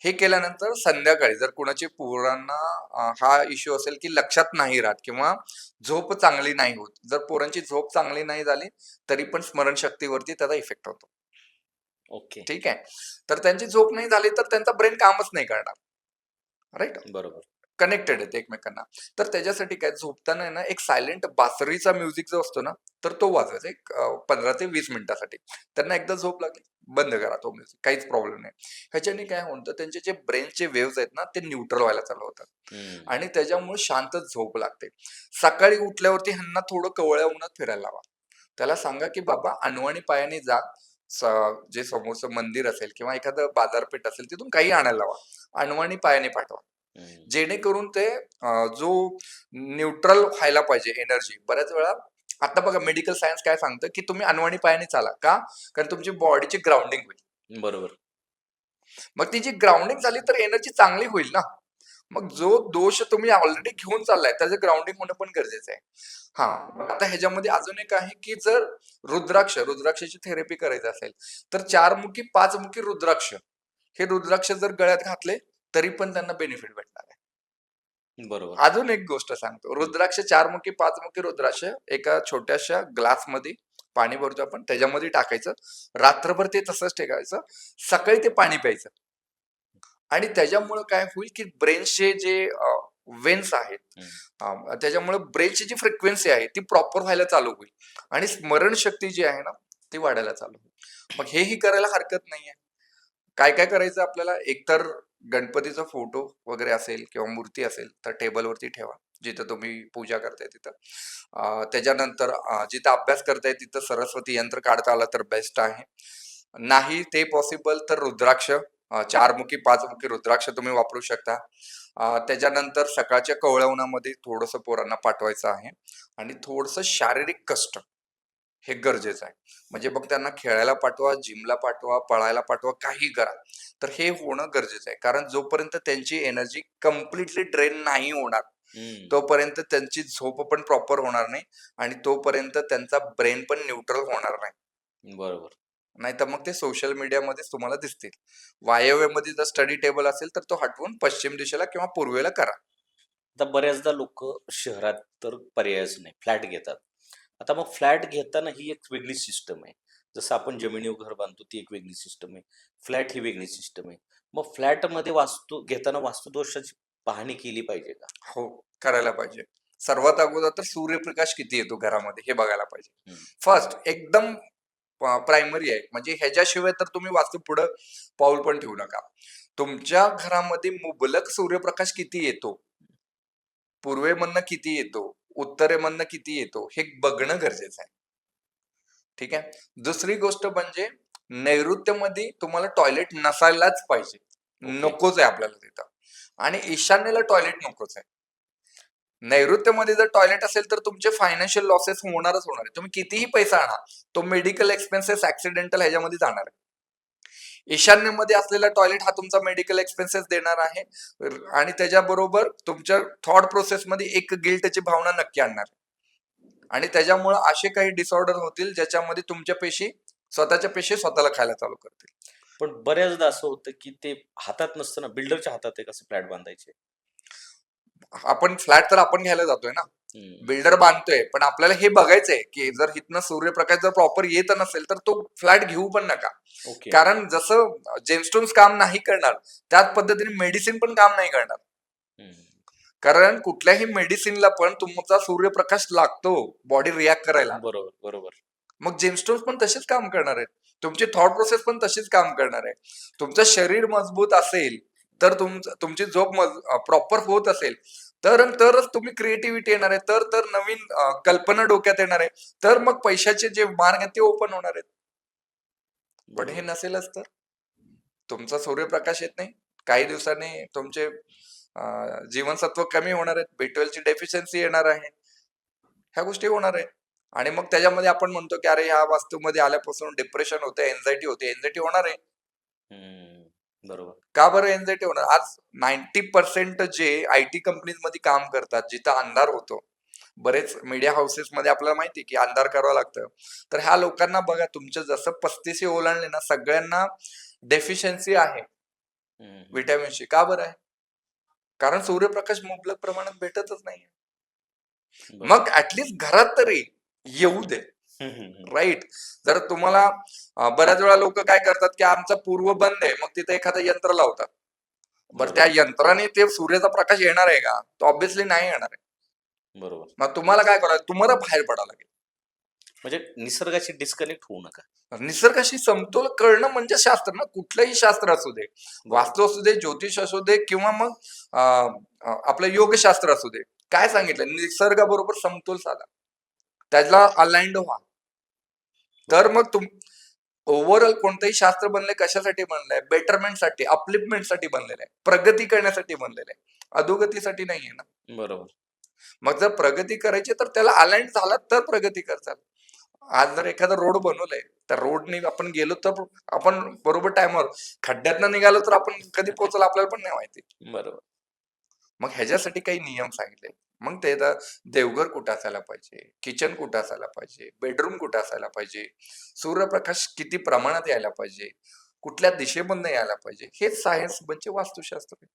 Speaker 2: हे केल्यानंतर संध्याकाळी जर कुणाची पोरांना हा इश्यू असेल की लक्षात नाही राहत किंवा झोप चांगली नाही होत. जर पोरांची झोप चांगली नाही झाली, तरी पण स्मरणशक्तीवरती त्याचा इफेक्ट होतो.
Speaker 1: ओके.
Speaker 2: ठीक आहे. तर त्यांची झोप नाही झाली, तर त्यांचा ब्रेन कामच नाही करणार. राइट?
Speaker 1: बरोबर.
Speaker 2: कनेक्टेड आहेत एकमेकांना. तर त्याच्यासाठी काय झोपताना आहे ना, एक सायलेंट बासरीचा म्युझिक जो असतो ना, तर तो वाजवायचा एक 15 ते 20 मिनिटासाठी. त्यांना एकदा झोप लागली, बंद करा तो म्युझिक. काहीच प्रॉब्लेम नाही. ह्याच्याने काय होतं, त्यांचे जे ब्रेनचे वेव्हज आहेत ना, ते न्यूट्रल व्हायला चालू होतात
Speaker 1: हम्म.
Speaker 2: आणि त्याच्यामुळे शांत झोप लागते. सकाळी उठल्यावरती ह्यांना थोडं कवळ्या उन्हात फिरायला लावा. त्याला सांगा, की "बाबा अनवाणी पायाने जा. स जे समोरचं मंदिर असेल किंवा एखादं बाजारपेठ असेल, तिथून काही आणायला लावा. अनवाणी पायाने पाठवा."
Speaker 1: हम्म.
Speaker 2: जेणेकरून ते जो न्यूट्रल व्हायला पाहिजे एनर्जी. बऱ्याच वेळा आता बघा मेडिकल सायन्स काय सांगतं, की तुम्ही अनवाणी पायाने चाला. का? कारण तुमची बॉडीची ग्राउंडिंग होईल.
Speaker 1: बरोबर.
Speaker 2: मग ती जी ग्राउंडिंग झाली तर एनर्जी चांगली होईल ना. मग जो दोष तुम्ही ऑलरेडी घेऊन चाललाय त्याचं ग्राउंडिंग होणं पण गरजेचं आहे. हां, आता ह्याच्यामध्ये अजून एक आहे, की जर रुद्राक्षाची थेरपी करायची असेल, तर 4 मुखी, 5 मुखी रुद्राक्ष हे रुद्राक्ष जर गळ्यात घातले, तरी पण त्यांना बेनिफिट भेटणार आहे.
Speaker 1: बरोबर.
Speaker 2: अजून एक गोष्ट सांगतो.
Speaker 1: हम्म.
Speaker 2: रुद्राक्ष 4 मुखी, 5 मुखी रुद्राक्ष एका छोट्याशा ग्लासमध्ये पाणी भरतो आपण, त्याच्यामध्ये टाकायचं. रात्रभर ते तसंच ठेवायचं. सकाळी ते पाणी प्यायचं. आणि त्याच्यामुळं काय होईल, की ब्रेनचे जे वेन्स आहेत,
Speaker 1: हम्म.
Speaker 2: त्याच्यामुळे ब्रेनची जी फ्रिक्वेन्सी आहे, ती प्रॉपर व्हायला चालू होईल आणि स्मरणशक्ती जी आहे ना, ती वाढायला चालू होईल. मग हेही करायला हरकत नाहीये. काय-काय करायचं आपल्याला? एकतर गणपतीचा फोटो वगैरे असेल किंवा मूर्ती असेल, तर टेबलवरती ठेवा, जिथं तुम्ही पूजा करताय तिथं. त्याच्यानंतर जिथं अभ्यास करताय तिथं सरस्वती यंत्र काढता आलं तर बेस्ट आहे. नाही ते पॉसिबल तर रुद्राक्ष 4 मुखी, 5 मुखी रुद्राक्ष तुम्ही वापरू शकता. त्याच्यानंतर सकाळच्या कोवळ्या उन्हामध्ये थोडंसं पोरांना पाठवायचं आहे आणि थोडंसं शारीरिक कष्ट हे गरजेचं आहे. म्हणजे मग त्यांना खेळायला पाठवा, जिमला पाठवा, पळायला पाठवा, काहीही करा. तर हे होणं गरजेचं आहे. कारण जोपर्यंत त्यांची एनर्जी कंप्लीटली ड्रेन नाही होणार,
Speaker 1: हम्म.
Speaker 2: तोपर्यंत त्यांची झोप पण प्रॉपर होणार नाही आणि तोपर्यंत त्यांचा ब्रेन पण न्यूट्रल होणार नाही.
Speaker 1: बरोबर.
Speaker 2: नाहीतर मग ते सोशल मीडियामध्येच तुम्हाला दिसतील. वायव्येमध्ये जर स्टडी टेबल असेल, तर तो हटवून पश्चिम दिशेला किंवा पूर्वेला करा.
Speaker 1: आता बऱ्याचदा लोक शहरात तर पर्यायच नाही, फ्लॅट घेतात. आता मग फ्लॅट घेताना ही एक वेगळी सिस्टम आहे. जसं आपण जमिनीवर घर बांधतो ती एक वेगळी सिस्टम आहे. फ्लॅट ही वेगळी सिस्टम आहे. मग फ्लॅटमध्ये वास्तू घेताना वास्तुदोषाची पाहणी केली पाहिजे का?
Speaker 2: हो, करायला पाहिजे. सर्वात अगोदर तर सूर्यप्रकाश किती येतो घरामध्ये हे बघायला पाहिजे.
Speaker 1: हम्म.
Speaker 2: फर्स्ट एकदम प्रायमरी आहे. म्हणजे ह्याच्याशिवाय तर तुम्ही वास्तू पुढं पाऊल पण ठेवू नका. तुमच्या घरामध्ये मुबलक सूर्यप्रकाश किती येतो, पूर्वेमधनं किती येतो, उत्तरेमधनं किती येतो, हे बघणं गरजेचं आहे. ठीक आहे. दुसरी गोष्ट म्हणजे नैऋत्यमध्ये तुम्हाला टॉयलेट नसायलाच पाहिजे.
Speaker 1: ओके.
Speaker 2: नकोच आहे आपल्याला तिथं आणि ईशान्येला टॉयलेट नकोच आहे. नैऋत्यमध्ये जर टॉयलेट असेल तर तुमचे फायनान्शियल लॉसेस होणारच होणार आहे. तुम्ही कितीही पैसा आणा, तो मेडिकल एक्सपेन्सेस ॲक्सिडेंटल ह्याच्यामध्ये जाणार आहे. ईशान्येमध्ये असलेला टॉयलेट हा तुमचा मेडिकल एक्सपेन्सेस देणार आहे आणि त्याच्याबरोबर तुमच्या थॉट प्रोसेसमध्ये एक गिल्टची भावना नक्की आणणार आहे. आणि त्याच्यामुळे असे काही डिसऑर्डर होतील ज्याच्यामध्ये तुमच्या पेशी स्वतःच्या पेशी स्वतःला खायला चालू करतील.
Speaker 1: पण बऱ्याचदा असं होतं की ते हातात नसतं ना, बिल्डरच्या हातात आहे कसं फ्लॅट बांधायचे.
Speaker 2: आपण फ्लॅट तर आपण घ्यायला जातोय ना,
Speaker 1: हम्म.
Speaker 2: बिल्डर बांधतोय, पण आपल्याला हे बघायचंय की जर इथनं सूर्यप्रकाश जर प्रॉपर येत नसेल तर तो फ्लॅट घेऊ पण नका.
Speaker 1: ओके.
Speaker 2: कारण जसं जेमस्टोन्स काम नाही करणार, त्याच पद्धतीने मेडिसिन पण काम नाही करणार.
Speaker 1: हम्म.
Speaker 2: कारण कुठल्याही मेडिसिनला पण तुमचा सूर्यप्रकाश लागतो बॉडी रिॲक्ट करायला.
Speaker 1: बरोबर, बरोबर.
Speaker 2: मग जेमस्टोन्स पण तसेच काम करणार आहेत. तुमची थॉट प्रोसेस पण तशीच काम करणार आहे. तुमचं शरीर मजबूत असेल, तर तुमची झोप प्रॉपर होत असेल, तरच तुम्ही क्रिएटिव्हिटी येणार आहे. तर नवीन कल्पना डोक्यात येणार आहे. तर मग पैशाचे जे मार्ग आहेत ते ओपन होणार आहेत. पण हे
Speaker 1: बरोबर.
Speaker 2: नसेलच तर? तुमचा सूर्यप्रकाश येत नाही, काही दिवसांनी तुमचे जीवनसत्व कमी होणार आहेत, B12 ची डेफिशियन्सी येणार आहे, ह्या गोष्टी होणार आहे. आणि मग त्याच्यामध्ये आपण म्हणतो की अरे ह्या वास्तूमध्ये आल्यापासून डिप्रेशन होते, एन्झायटी होते. एन्झायटी होणार आहे.
Speaker 1: हम्म, बरोबर.
Speaker 2: का बरं एन्झायटी होणार? आज 90% जे IT कंपनीजमध्ये काम करतात, जिथं अंधार होतो, बरेच मीडिया हाऊसेसमध्ये आपल्याला माहिती आहे की अंधार करावं लागतं. तर ह्या लोकांना बघा, तुमचं जसं 35 ओलांडले ना, सगळ्यांना डेफिशियन्सी आहे
Speaker 1: हम्म,
Speaker 2: व्हिटॅमिनची. का बरं आहे? कारण सूर्यप्रकाश मुबलक प्रमाणात भेटतच नाही.
Speaker 1: बरोबर.
Speaker 2: मग ऍटलीस्ट घरात तरी येऊ दे.
Speaker 1: हम्म, हम्म, हम्म.
Speaker 2: राईट. जर तुम्हाला बऱ्याच वेळा लोक काय करतात की आमचा पूर्व बंद आहे, मग तिथे एखादं यंत्र लावतात. बरं, त्या
Speaker 1: बरोबर.
Speaker 2: यंत्राने ते सूर्याचा प्रकाश येणार आहे का? तो ऑब्व्हियसली नाही येणार आहे.
Speaker 1: बरोबर.
Speaker 2: मग तुम्हाला काय करायचं? तुम्हाला बाहेर पडावं लागेल.
Speaker 1: म्हणजे निसर्गाशी डिस्कनेक्ट होऊ नका.
Speaker 2: निसर्गाशी समतोल करणं म्हणजे शास्त्र ना, कुठलंही शास्त्र असू दे,
Speaker 1: बरोबर.
Speaker 2: वास्तू असू दे, ज्योतिष असू दे, किंवा मग आपलं योगशास्त्र असू दे. काय सांगितलं? निसर्गाबरोबर समतोल साधा, त्याला अलाइंड व्हा. तर मग ओव्हरऑल कोणतंही शास्त्र बनलंय कशासाठी बनलंय? बेटरमेंटसाठी, अपलिफ्टमेंटसाठी बनलेलं आहे, प्रगती करण्यासाठी बनलेलं आहे, अधोगतीसाठी नाहीये ना.
Speaker 1: बरोबर.
Speaker 2: मग जर प्रगती करायची तर त्याला अलाइंड झाला तर प्रगती करतात. आज जर एखादा रोड बनवलाय, त्या रोडने आपण गेलो तर आपण बरोबर टायमावर, खड्ड्यातनं निघालो तर आपण कधी पोहोचलो आपल्याला पण नाही माहिती.
Speaker 1: बरोबर.
Speaker 2: मग ह्याच्यासाठी काही नियम सांगितले. मग ते देवघर कुठं असायला पाहिजे, किचन कुठं असायला पाहिजे, बेडरूम कुठं असायला पाहिजे, सूर्यप्रकाश किती प्रमाणात यायला पाहिजे, कुठल्या दिशेमधनं यायला पाहिजे, हेच सायन्स म्हणजे वास्तुशास्त्र.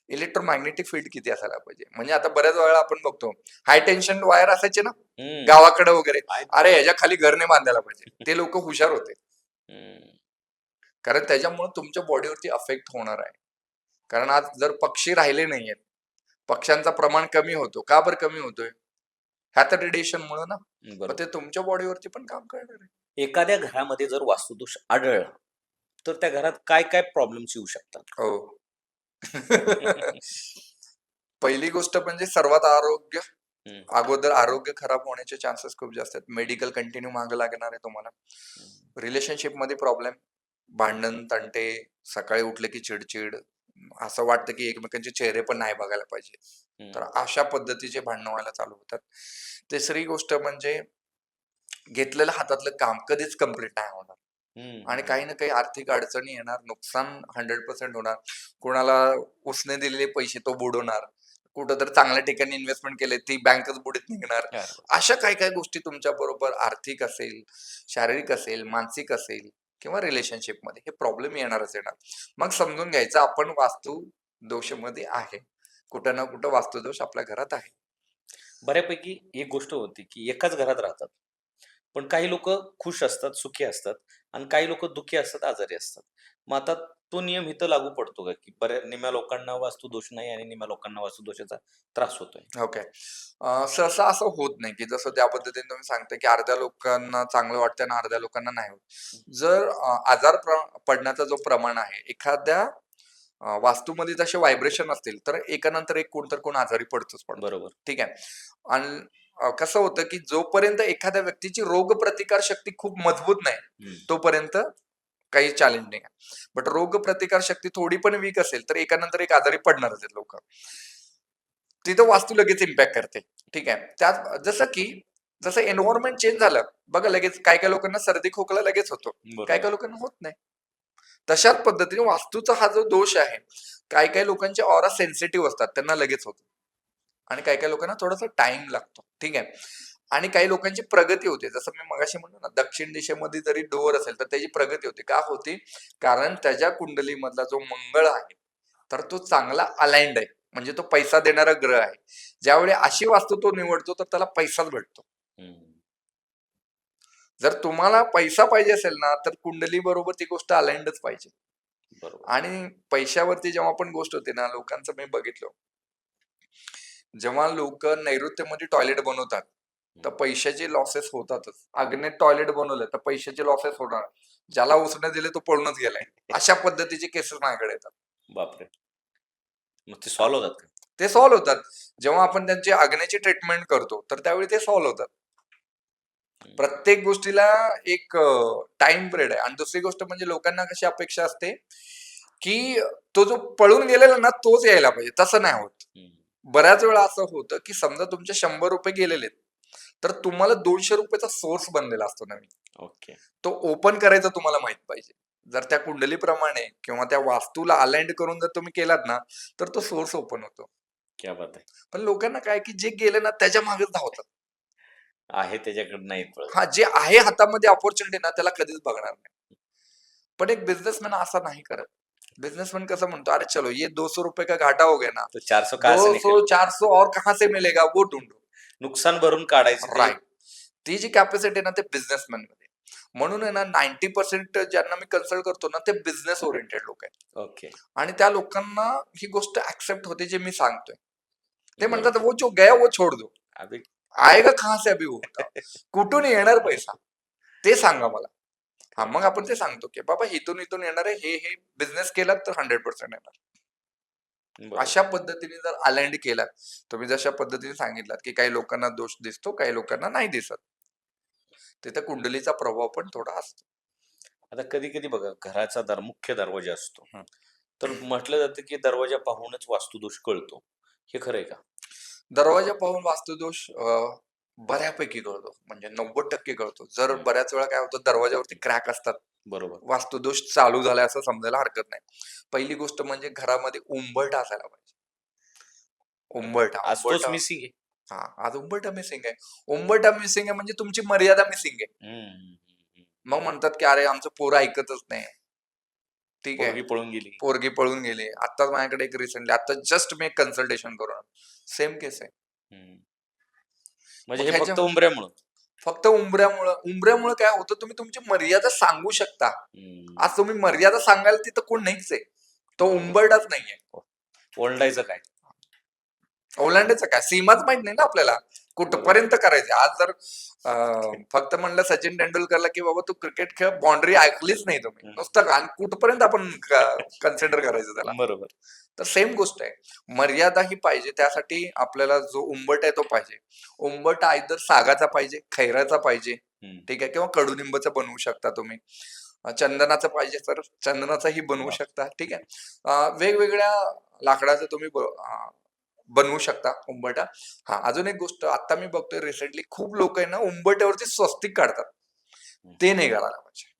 Speaker 2: इलेक्ट्रोमॅग्नेटिक फील्ड किती असायला पाहिजे. म्हणजे आता बऱ्याच वेळा आपण बघतो हाय टेन्शन वायर असायचे ना
Speaker 1: हम्म.
Speaker 2: गावाकडे वगैरे,
Speaker 1: आहेत.
Speaker 2: अरे ह्याच्या खाली घर नाही बांधायला पाहिजे. ते लोक हुशार होते,
Speaker 1: हम्म.
Speaker 2: कारण त्याच्यामुळे तुमच्या बॉडीवरती अफेक्ट होणार आहे. कारण आज जर पक्षी राहिले नाहीयेत, पक्ष्यांचं प्रमाण कमी होतो. का बरं कमी होतोय? ह्या तर रेडिएशन मुळे ना. मग
Speaker 1: बरोबर.
Speaker 2: ते तुमच्या बॉडीवरती पण काम करणार आहे.
Speaker 1: एखाद्या घरामध्ये जर वास्तुदोष आढळला तर त्या घरात काय काय प्रॉब्लेम्स येऊ शकतात?
Speaker 2: हो. पहिली गोष्ट म्हणजे सर्वात आरोग्य.
Speaker 1: हम्म.
Speaker 2: अगोदर आरोग्य खराब होण्याचे चान्सेस खूप जास्त आहेत. मेडिकल कंटिन्यू मागे लागणार आहे तुम्हाला. रिलेशनशिप मध्ये प्रॉब्लेम, भांडण, तंटे, सकाळी उठले की चिडचिड, असं वाटतं की एकमेकांचे चेहरे पण नाही बघायला पाहिजे. तर
Speaker 1: हम्म.
Speaker 2: अशा पद्धतीचे भांडणं व्हायला चालू होतात. तिसरी गोष्ट म्हणजे घेतलेलं हातातलं काम कधीच कम्प्लीट नाही होणार. आणि
Speaker 1: हम्म.
Speaker 2: काही ना काही आर्थिक अडचणी येणार, नुकसान 100% होणार. कोणाला उसने दिलेले पैसे तो बुडवणार, कुठं तर चांगल्या ठिकाणी इन्व्हेस्टमेंट केले ती बँकच बुडीत निघणार.
Speaker 1: अरे.
Speaker 2: अशा काही काही गोष्टी तुमच्या बरोबर आर्थिक असेल, शारीरिक असेल, मानसिक असेल, किंवा रिलेशनशिप मध्ये हे प्रॉब्लेम येणारच येणार. मग समजून घ्यायचं आपण वास्तू दोषमध्ये आहे, कुठं ना कुठं वास्तुदोष आपल्या घरात आहे.
Speaker 1: बऱ्यापैकी एक गोष्ट होती की एकाच घरात राहतात, पण काही लोक खुश असतात, सुखी असतात, आणि काही लोक दुःखी असतात, आजारी असतात. मग आता तो नियम इथं लागू पडतो का की निम्या लोकांना वास्तुदोष नाही आणि निम्या लोकांना वास्तुदोषाचा त्रास होतोय?
Speaker 2: ओके. सहसा असं होत नाही की जसं त्या पद्धतीने तुम्ही सांगता की अर्ध्या लोकांना चांगलं वाटतं आणि अर्ध्या लोकांना नाही होत. जर आजार पडण्याचा जो प्रमाण आहे, एखाद्या वास्तूमध्ये जसे व्हायब्रेशन असतील तर एकानंतर एक कोण तर कोण आजारी पडतोच पडतो.
Speaker 1: बरोबर.
Speaker 2: ठीक आहे. आणि कसं होतं की जोपर्यंत एखाद्या व्यक्तीची रोगप्रतिकार शक्ती खूप मजबूत नाही,
Speaker 1: हम्म.
Speaker 2: तोपर्यंत काही चॅलेंज नाही. बट रोगप्रतिकार शक्ती थोडी पण वीक असेल तर एकानंतर एक आजारी पडणारच आहेत लोक. तिथं वास्तू लगेच इम्पॅक्ट करते. ठीक आहे. त्यात जसं एन्व्हायरमेंट चेंज झालं बघा, लगेच काय काय लोकांना सर्दी खोकला लगेच होतो, काय
Speaker 1: बरोबर.
Speaker 2: काय लोकांना होत नाही. तशाच पद्धतीने वास्तूचा हा जो दोष आहे, काय काय लोकांचे ऑरा सेन्सिटिव्ह असतात, त्यांना लगेच होतो, आणि काही काही लोकांना थोडासा टाइम लागतो. ठीक आहे. आणि काही लोकांची प्रगती होते, जसं मी मगाशी म्हणतो ना, दक्षिण दिशेमध्ये जरी डोअर असेल तर त्याची प्रगती होते. का होते? कारण त्याच्या कुंडलीमधला जो मंगळ आहे तर तो चांगला अलाइंड आहे, म्हणजे तो पैसा देणारा ग्रह आहे. ज्यावेळी अशी वास्तू तो निवडतो तर त्याला पैसाच भेटतो.
Speaker 1: हम्म.
Speaker 2: जर तुम्हाला पैसा पाहिजे असेल ना तर कुंडली बरोबर ती गोष्ट अलाइंडच पाहिजे.
Speaker 1: बरोबर.
Speaker 2: आणि पैशावरती जेव्हा पण गोष्ट होते ना, लोकांचं मी बघितलं, जेव्हा लोक नैऋत्यमध्ये टॉयलेट बनवतात तर पैशाचे लॉसेस होतातच. आग्नेत टॉयलेट बनवलं तर पैशाचे लॉसेस होणार. ज्याला उसने दिले तो पळूनच गेलाय. अशा पद्धतीचे केसेस माझ्याकडे येतात.
Speaker 1: बापरे. मग ते सॉल्व्ह होतात का?
Speaker 2: ते सॉल्व्ह होतात. जेव्हा आपण त्यांची आग्नेची ट्रीटमेंट करतो तर त्यावेळी ते सॉल्व्ह होतात. प्रत्येक गोष्टीला एक टाइम पिरियड आहे. आणि दुसरी गोष्ट म्हणजे लोकांना कशी अपेक्षा असते की तो जो पळून गेलेला ना तोच यायला पाहिजे. तसं नाही होत. बऱ्याच वेळा असं होतं की समजा तुमचे 100 रुपये गेलेले तर तुम्हाला 200 रुपयाचा सोर्स बनलेला असतो नवीन.
Speaker 1: ओके.
Speaker 2: तो ओपन करायचा तुम्हाला माहित पाहिजे. जर त्या कुंडलीप्रमाणे किंवा त्या वास्तूला अलाइंड करून जर तुम्ही केलात ना तर तो सोर्स ओपन होतो.
Speaker 1: क्या बात आहे.
Speaker 2: पण लोकांना काय की जे गेले ना त्याच्या मागेच धावतात.
Speaker 1: आहे त्याच्याकडे नाही पळत.
Speaker 2: हा, जे आहे हातामध्ये अपॉर्च्युनिटी ना त्याला कधीच बघणार नाही. पण एक बिझनेसमॅन असा नाही करत. बिझनेसमैन कसं म्हणतो, अरे चलो ये 200 रुपये का घाटा हो गया ना,
Speaker 1: तो 400 कहाँ से
Speaker 2: 200
Speaker 1: निकल
Speaker 2: 400 और कहाँ से मिलेगा वो ढूंढो.
Speaker 1: नुकसान भरून काढायचं ते.
Speaker 2: राईट. ती जी कॅपॅसिटी आहे ना ते बिझनेसमॅन मध्ये. म्हणून आहे ना 90% ज्यांना मी कन्सल्ट करतो ना ते बिझनेस ओरिएंटेड लोक आहेत.
Speaker 1: ओके.
Speaker 2: आणि त्या लोकांना ही गोष्ट ऍक्सेप्ट होते जे मी सांगतोय. ते
Speaker 1: बरोबर.
Speaker 2: म्हणतात वो जो गया वो छोड़ दो.
Speaker 1: अभी
Speaker 2: आएगा कहाँ से अभी वो बताओ. कुठून येणार पैसा ते सांगा मला. हा, मग आपण ते सांगतो की बाबा इथून इथून येणार आहे, हे बिझनेस केलात तर 100% येणार.
Speaker 1: बरोबर.
Speaker 2: अशा पद्धतीने जर अलाइंड केलात, तुम्ही जशा पद्धतीने सांगितलात की काही लोकांना दोष दिसतो, काही लोकांना नाही दिसत, तिथे कुंडलीचा प्रभाव पण थोडा असतो.
Speaker 1: आता कधी कधी बघा घराचा मुख्य दरवाजा असतो,
Speaker 2: हं.
Speaker 1: तर म्हटलं जातं की दरवाजा पाहूनच वास्तुदोष कळतो. हे खरंय का?
Speaker 2: दरवाजा पाहून वास्तुदोष बऱ्यापैकी कळतो, म्हणजे 90% कळतो. जर बऱ्याच वेळा काय होतं, दरवाजावरती क्रॅक असतात,
Speaker 1: बरोबर.
Speaker 2: वास्तुदोष चालू झालाय असं समजायला हरकत नाही. पहिली गोष्ट म्हणजे घरामध्ये उंबरठा असायला पाहिजे. उंबरठा
Speaker 1: आज तोच
Speaker 2: उंबरठा
Speaker 1: मिसिंग आहे.
Speaker 2: हा, आज उंबरठा मिसिंग आहे. उंबरठा मिसिंग आहे म्हणजे तुमची मर्यादा मिसिंग आहे. मग म्हणतात की अरे आमचं पोरं ऐकतच नाही. ठीक आहे,
Speaker 1: पोरगी पळून गेली.
Speaker 2: पोरगी पळून गेली. आताच माझ्याकडे एक रिसेंटली आता जस्ट मी एक कन्सल्टेशन करून सेम केस आहे.
Speaker 1: म्हणजे
Speaker 2: मग
Speaker 1: हे फक्त
Speaker 2: ह्याच्या
Speaker 1: उंबऱ्यामुळं.
Speaker 2: फक्त उंबऱ्यामुळे काय होतं, तुम्ही तुमची मर्यादा सांगू शकता. आज तुम्ही मर्यादा सांगाल तिथं कोण नाहीच आहे. तो उंबरठाच नाहीये.
Speaker 1: ओरडायचं काय?
Speaker 2: ओलांडायचं काय, सीमाच माहित नाही ना आपल्याला कुठपर्यंत करायचे. आज जर फक्त म्हणलं सचिन तेंडुलकरला की बाबा तू क्रिकेट खेळ, बाउंड्री ऐकलीच नाही तुम्ही, नुसतं आणि कुठपर्यंत आपण कन्सिडर करायचं त्याला.
Speaker 1: बरोबर.
Speaker 2: तर सेम गोष्ट आहे, मर्यादा ही पाहिजे. त्यासाठी आपल्याला जो उंबरठा आहे तो पाहिजे. उंबरठा आयदर सागाचा पाहिजे, खैराचा पाहिजे, ठीक आहे, किंवा कडुलिंबाचा बनवू शकता तुम्ही. चंदनाचं पाहिजे तर चंदनाचाही बनवू शकता, ठीक आहे. वेगवेगळ्या लाकडाचं तुम्ही बनवू शकता उंबरठा. हा, अजून एक गोष्ट आता मी बघतोय रिसेंटली, खूप लोक आहे ना उंबरठ्यावरती स्वस्तिक काढतात. ते नाही करायला पाहिजे.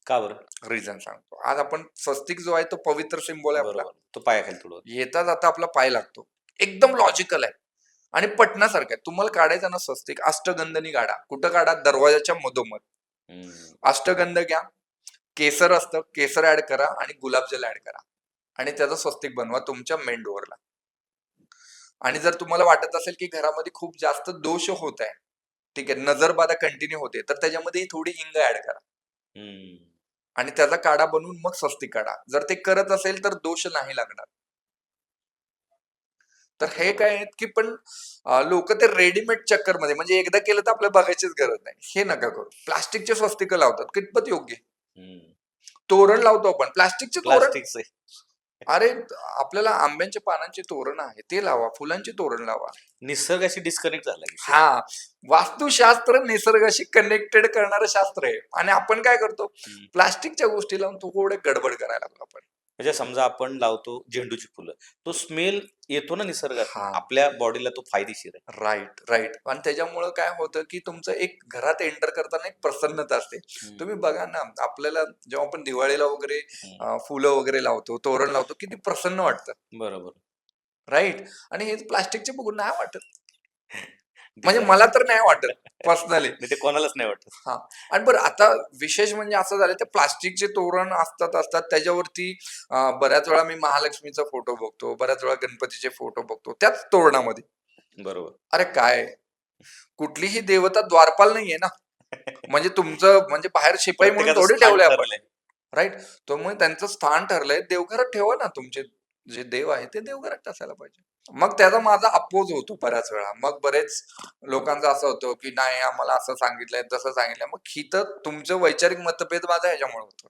Speaker 1: का बरं?
Speaker 2: रिझन सांगतो. आज आपण स्वस्तिक जो आहे तो पवित्र सिंबल आहे आपला.
Speaker 1: बरोबर. तो पायाखाली थोडं.
Speaker 2: येता जाता आपला पाय लागतो. एकदम लॉजिकल आहे आणि पटण्यासारखं आहे. तुम्हाला काढायचं ना स्वस्तिक, अष्टगंधनी काढा. कुठं काढा? दरवाजाच्या मधोमध. अष्टगंध घ्या, केसर असतं, केसर ऍड करा आणि गुलाबजल ऍड करा आणि त्याचं स्वस्तिक बनवा तुमच्या मेन डोअरला. आणि जर तुम्हाला वाटत असेल की घरामध्ये खूप जास्त दोष होत आहे, ठीक आहे, नजरबाधा कंटिन्यू होते, तर त्याच्यामध्ये थोडी हिंग ऍड करा आणि त्याचा काढा बनवून मग स्वस्तिक काढा. जर ते करत असेल तर दोष नाही लागणार. तर हे काय आहेत की पण लोक ते रेडीमेड चक्कर मध्ये, म्हणजे एकदा केलं तर आपल्याला बघायचीच गरज नाही. हे नका करू. प्लास्टिकचे स्वस्तिक लावतात, कितपत योग्य? तोरण लावतो आपण, प्लास्टिकचे तोरण.
Speaker 1: प्लास्टिकचे.
Speaker 2: अरे आपल्याला आंब्यांच्या पानांचे तोरण आहे ते लावा, फुलांचे तोरण लावा.
Speaker 1: निसर्गाशी डिस्कनेक्ट झाला की.
Speaker 2: हा, वास्तुशास्त्र निसर्गाशी कनेक्टेड करणारं शास्त्र आहे. आणि आपण काय करतो, प्लास्टिकच्या गोष्टी लावून थोडे गडबड करायला लागलो आपण.
Speaker 1: म्हणजे समजा आपण लावतो झेंडूची फुलं, तो स्मेल येतो ना निसर्गात,
Speaker 2: हा.
Speaker 1: आपल्या बॉडीला तो फायदेशीर आहे.
Speaker 2: Right right. आणि त्याच्यामुळं काय होतं की तुमचं एक घरात एंटर करताना एक प्रसन्नता असते. तुम्ही बघा ना, आपल्याला जेव्हा आपण दिवाळीला वगैरे फुलं वगैरे लावतो, तोरण लावतो, किती प्रसन्न वाटतं.
Speaker 1: बरोबर.
Speaker 2: राईट. आणि हे प्लास्टिकचे बघून नाही वाटत, म्हणजे मला तर नाही वाटत पर्सनली.
Speaker 1: ते कोणालाच नाही वाटत.
Speaker 2: हा. आणि बरं आता विशेष म्हणजे असं झालं, ते प्लास्टिकचे तोरण असतात त्याच्यावरती बऱ्याच वेळा मी महालक्ष्मीचा फोटो बघतो, बऱ्याच वेळा गणपतीचे फोटो बघतो त्याच तोरणामध्ये.
Speaker 1: बरोबर.
Speaker 2: अरे काय, कुठलीही देवता द्वारपाल नाहीये ना, म्हणजे तुमचं म्हणजे बाहेर शिपाई म्हणून थोडी ठेवलंय आपण. राईट. त्यामुळे त्यांचं स्थान ठरलंय, देवघरात ठेवा ना. तुमचे जे देव आहे ते देवघरात असायला पाहिजे. मग त्याचा माझा अपोज होतो बऱ्याच वेळा. मग बरेच लोकांचं असं होतं की नाही आम्हाला असं सांगितलंय तसं सांगितलंय. मग हिथं तुमचं वैचारिक मतभेद माझा ह्याच्यामुळे होतो.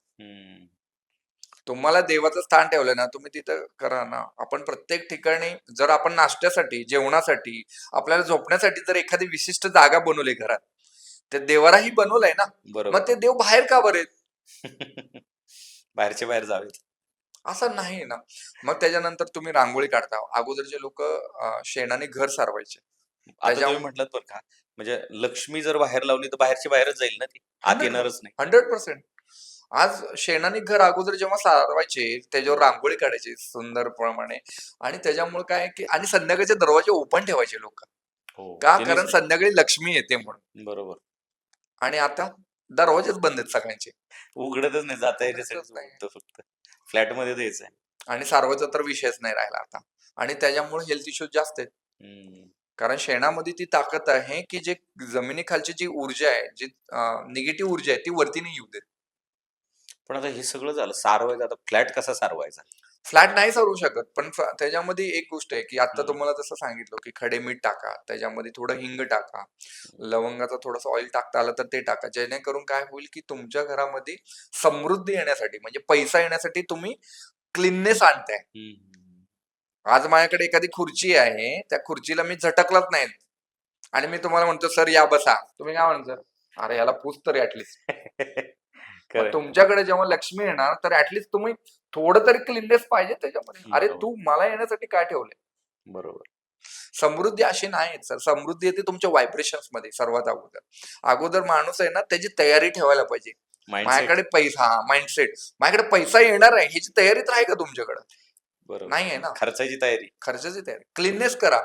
Speaker 2: तुम्हाला देवाचं स्थान ठेवलंय ना, तुम्ही तिथं करा ना. आपण प्रत्येक ठिकाणी जर आपण नाश्त्यासाठी, जेवणासाठी, आपल्याला झोपण्यासाठी जर एखादी विशिष्ट जागा बनवली घरात, ते देवाराही बनवलंय ना,
Speaker 1: बरोबर.
Speaker 2: मग ते देव बाहेर का बरे?
Speaker 1: बाहेरच्या बाहेर जावेत.
Speaker 2: असं नाही ना. मग त्याच्यानंतर तुम्ही रांगोळी काढता. अगोदरचे लोक शेणाने घर सारवायचे.
Speaker 1: आता
Speaker 2: त्याच्या
Speaker 1: तुम्ही म्हटलात बरं का, म्हणजे लक्ष्मी जर बाहेर लावली तर बाहेरची बाहेरच जाईल ना ती. आत
Speaker 2: 100
Speaker 1: येणारच नाही.
Speaker 2: 100% आज शेणाने घर अगोदर जेव्हा सारवायचे, त्याच्यावर रांगोळी काढायची सुंदर प्रमाणे आणि त्याच्यामुळे काय आहे, की आणि संध्याकाळचे दरवाजे ओपन ठेवायचे लोक.
Speaker 1: हो,
Speaker 2: का?
Speaker 1: त्यांनीच
Speaker 2: कारण
Speaker 1: नाही.
Speaker 2: संध्याकाळी लक्ष्मी येते म्हणून.
Speaker 1: बरोबर.
Speaker 2: आणि आता दरवाजेच बंद आहेत सगळ्यांचे.
Speaker 1: उघडतच नाही, जाता
Speaker 2: उघडतच
Speaker 1: येण्यासाठीच
Speaker 2: नाही.
Speaker 1: उघडतं फक्त. फ्लॅटमध्ये द्यायचं आहे.
Speaker 2: आणि सारवायचा तर विषयच नाही राहिला आता. आणि त्याच्यामुळे हेल्थ इश्यूज जास्त आहेत.
Speaker 1: हम्म.
Speaker 2: कारण शेणामध्ये ती ताकद आहे, की जे जमिनीखालची जी ऊर्जा आहे, जी निगेटिव्ह ऊर्जा आहे, ती वरती नाही येऊ देत.
Speaker 1: पण आता हे सगळं झालं सारवायचं, आता फ्लॅट कसा सारवायचा?
Speaker 2: फ्लॅट नाही सारू शकत. पण त्याच्यामध्ये एक गोष्ट आहे, की आता
Speaker 1: हम्म.
Speaker 2: तुम्हाला जसं सांगितलं, की खडे मीठ टाका, त्याच्यामध्ये थोडं हिंग टाका, लवंगाचं थोडंसं ऑइल टाकता आलं तर ते टाका. जेणेकरून काय होईल, की तुमच्या घरामध्ये समृद्धी येण्यासाठी म्हणजे पैसा येण्यासाठी तुम्ही क्लीननेस आणताय.
Speaker 1: हम्म.
Speaker 2: आज माझ्याकडे एखादी खुर्ची आहे, त्या खुर्चीला मी झटकलंच नाही आणि मी तुम्हाला म्हणतो, "सर या बसा." तुम्ही काय म्हणता? "अरे याला पूछ तरी ॲटलीस्ट." मग
Speaker 1: खरंय.
Speaker 2: तुमच्याकडे जेव्हा लक्ष्मी येणार, तर ॲटलीस्ट तुम्ही थोडं तरी क्लीननेस पाहिजे त्याच्यामध्ये. अरे
Speaker 1: बरोबर.
Speaker 2: तू मला येण्यासाठी काय ठेवलंय?
Speaker 1: बरोबर.
Speaker 2: समृद्धी अशी नाही सर. समृद्धी येते तुमच्या व्हायब्रेशन्स मध्ये सर्वात अगोदर. अगोदर माणूस आहे ना, त्याची तयारी ठेवायला पाहिजे.
Speaker 1: माइंडसेट.
Speaker 2: माझ्याकडे पैसा माइंडसेट. माझ्याकडे पैसा येणार आहे, ह्याची तयारी तर आहे का तुमच्याकडे?
Speaker 1: बरोबर.
Speaker 2: नाही आहे ना.
Speaker 1: खर्चाची तयारी.
Speaker 2: खर्चाची तयारी. क्लीननेस करा.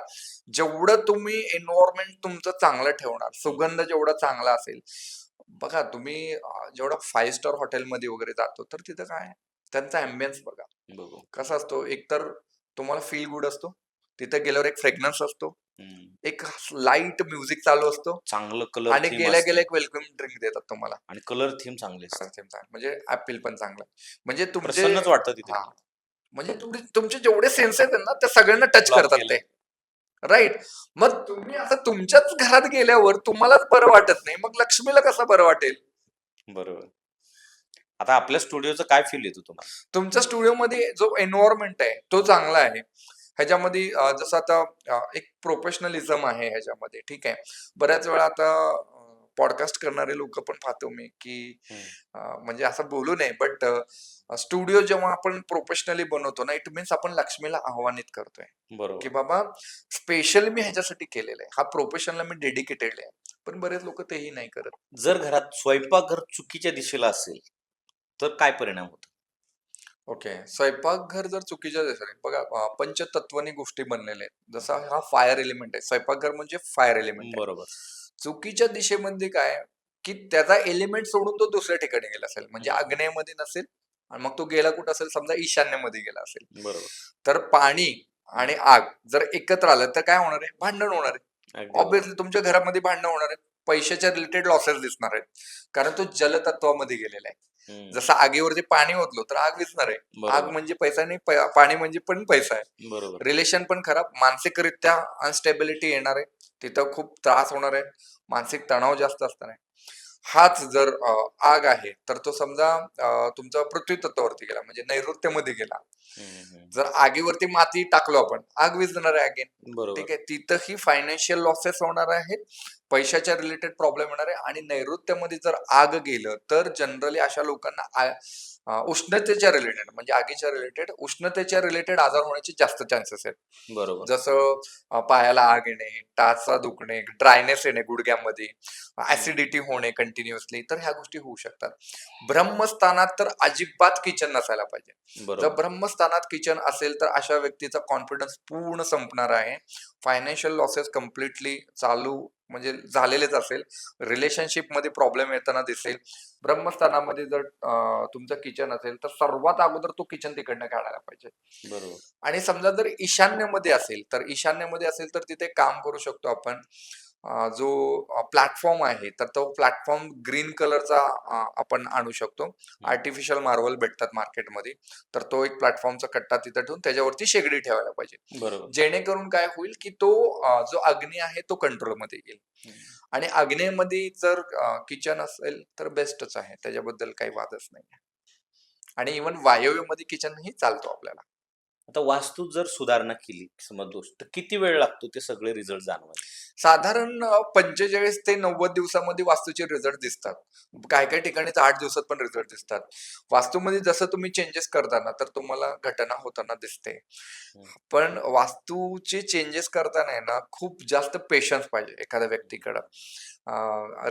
Speaker 2: जेवढं तुम्ही एन्व्हायर्नमेंट तुमचं चांगलं ठेवणार, सुगंध जेवढा चांगला असेल. बघा तुम्ही जेवढा 5 स्टार हॉटेलमध्ये वगैरे जातो, तर तिथं काय आहे? त्यांचा अँबियन्स बघा.
Speaker 1: बरोबर.
Speaker 2: कसा असतो? एकतर तुम्हाला फील गुड असतो. तिथं गेल्यावर एक फ्रेग्रन्स असतो.
Speaker 1: हम्म.
Speaker 2: एक लाईट म्युझिक चालू असतो
Speaker 1: चांगलं कलर
Speaker 2: आणि
Speaker 1: थीम
Speaker 2: गेल्या
Speaker 1: असते.
Speaker 2: गेल्या एक वेलकम ड्रिंक देतात तुम्हाला.
Speaker 1: आणि कलर थीम चांगली
Speaker 2: खरंच
Speaker 1: असते.
Speaker 2: ते चांगलं. म्हणजे ॲपल पण चांगलं. म्हणजे तुमचे
Speaker 1: प्रसन्नच वाटतं तिथे
Speaker 2: हां.
Speaker 1: गेल्यावर.
Speaker 2: म्हणजे तुमचे जेवढे सेन्सेस आहेत ना, ते सगळ्यांना टच
Speaker 1: ब्लॉक
Speaker 2: करतात
Speaker 1: केलंय.
Speaker 2: ते. राइट. मग तुम्ही आता तुमच्याच घरात गेल्यावर तुम्हालाच बरं वाटत नाही. मग लक्ष्मीला कसं बरं वाटेल?
Speaker 1: बरोबर. आता आपल्या स्टुडिओचं काय फील येतो तुम्हाला?
Speaker 2: तुमच्या स्टुडिओमध्ये जो एन्व्हायर्नमेंट आहे, तो चांगला आहे. ह्याच्यामध्ये जसं आता एक प्रोफेशनलिझम आहे ह्याच्यामध्ये, ठीक आहे. बऱ्याच वेळा आता पॉडकास्ट करणारे लोकं पण पाहतो मी, की
Speaker 1: हम्म.
Speaker 2: म्हणजे असं बोलू नये, बट स्टुडिओ जेव्हा आपण प्रोफेशनली बनवतो ना, इट मीन्स आपण लक्ष्मीला आव्हानित करतोय, की
Speaker 1: बरोबर.
Speaker 2: बाबा स्पेशली मी ह्याच्यासाठी केलेलं आहे. हा प्रोफेशनला मी डेडिकेटेड आहे. पण बरेच लोकं तेही नाही करत.
Speaker 1: जर घरात स्वयंपाकघर चुकीच्या दिशेला असेल तर काय परिणाम होतो?
Speaker 2: ओके. स्वयंपाकघर जर चुकीच्या दिशेने बघा पंचतत्वानी गोष्टी बनलेल्या आहेत. जसा हा फायर एलिमेंट आहे. स्वयंपाकघर म्हणजे फायर एलिमेंट आहे.
Speaker 1: बरोबर.
Speaker 2: चुकीच्या दिशेमध्ये काय, की त्याचा एलिमेंट सोडून तो दुसऱ्या ठिकाणी गेला असेल. म्हणजे
Speaker 1: हम्म.
Speaker 2: आग्नेयमध्ये नसेल आणि मग तो गेला कुठं असेल समजा ईशान्येमध्ये गेला असेल.
Speaker 1: बरोबर.
Speaker 2: तर पाणी आणि आग जर एकत्र आलं तर काय होणार आहे? भांडण होणार आहे.
Speaker 1: अगदी बरोबर.
Speaker 2: ऑब्व्हियसली तुमच्या घरामध्ये भांडणं होणार आहेत. पैशाच्या रिलेटेड लॉसेस दिसणार आहेत. कारण तो जलतत्वामध्ये गेलेला आहे.
Speaker 1: हम्म.
Speaker 2: जसं आगीवरती पाणी ओतलं तर आग विझणार आहे. आग
Speaker 1: बरोबर.
Speaker 2: म्हणजे पैसा नाही, पाणी म्हणजे पण पैसा आहे.
Speaker 1: बरोबर.
Speaker 2: रिलेशन पण खराब, मानसिकरित्या अनस्टेबिलिटी येणार आहे. तिथं खूप त्रास होणार आहे. मानसिक तणाव जास्त असणार आहे. हाच जर आग आहे, तर तो समजा तुमचा पृथ्वी तत्वावरती गेला म्हणजे नैऋत्यमध्ये गेला.
Speaker 1: हम्म.
Speaker 2: जर आगीवरती माती टाकलो आपण, आग विझणार आहे अगेन.
Speaker 1: बरोबर.
Speaker 2: ठीक आहे. तिथंही फायनान्शियल लॉसेस होणार आहेत. पैशाच्या रिलेटेड प्रॉब्लेम येणार आहे आणि नैऋत्यमध्ये जर आग गेलं, तर जनरली अशा लोकांना उष्णतेच्या रिलेटेड म्हणजे आगीच्या रिलेटेड उष्णतेच्या रिलेटेड आजार होण्याचे जास्त चान्सेस आहेत.
Speaker 1: बरोबर.
Speaker 2: जसं पायाला आग येणे, टाचा दुखणे, ड्रायनेस येणे गुडघ्यामध्ये, ऍसिडिटी होणे कंटिन्युअसली, तर ह्या गोष्टी होऊ शकतात. ब्रह्मस्थानात तर अजिबात किचन नसायला पाहिजे. जर
Speaker 1: बरोबर.
Speaker 2: ब्रह्मस्थानात किचन असेल तर अशा व्यक्तीचा कॉन्फिडन्स पूर्ण संपणार आहे. फायनान्शियल लॉसेस कम्प्लिटली चालू म्हणजे झालेलेच असेल. रिलेशनशिप मध्ये प्रॉब्लेम येताना दिसेल. ब्रह्मस्थानामध्ये जर तुमचं किचन असेल तर सर्वात अगोदर तो किचन तिकडनं काढायला पाहिजे.
Speaker 1: बरोबर.
Speaker 2: आणि समजा जर ईशान्येमध्ये असेल तर ईशान्येमध्ये असेल तर तिथे काम करू शकतो आपण. जो प्लॅटफॉर्म आहे तर तो प्लॅटफॉर्म ग्रीन कलरचा आपण आणू शकतो. आर्टिफिशियल मार्बल भेटतात मार्केटमध्ये. तर तो एक प्लॅटफॉर्मचा कट्टा तिथं ठेवून त्याच्यावरती शेगडी ठेवायला पाहिजे.
Speaker 1: बरोबर.
Speaker 2: जेणेकरून काय होईल की तो जो अग्नी आहे तो कंट्रोलमध्ये येईल.
Speaker 1: हम्म.
Speaker 2: आणि आग्नेयमध्ये जर किचन असेल तर बेस्टच आहे. त्याच्याबद्दल काही वादच नाही. आणि इव्हन वायव्यमध्ये किचनही चालतो आपल्याला.
Speaker 1: आता वास्तूत जर सुधारणा केली समज दोष, तर किती वेळ लागतो ते सगळे रिझल्ट जाणवायला?
Speaker 2: साधारण 45 ते 90 दिवसामध्ये वास्तूचे रिझल्ट दिसतात. काही ठिकाणी तर 8 दिवसात पण रिझल्ट दिसतात. वास्तूमध्ये जसं तुम्ही चेंजेस करता ना, तर तुम्हाला घटना होताना दिसते.
Speaker 1: हं,
Speaker 2: पण वास्तूचे चेंजेस करताना आहे ना, खूप जास्त पेशन्स पाहिजे एखाद्या व्यक्तीकडं.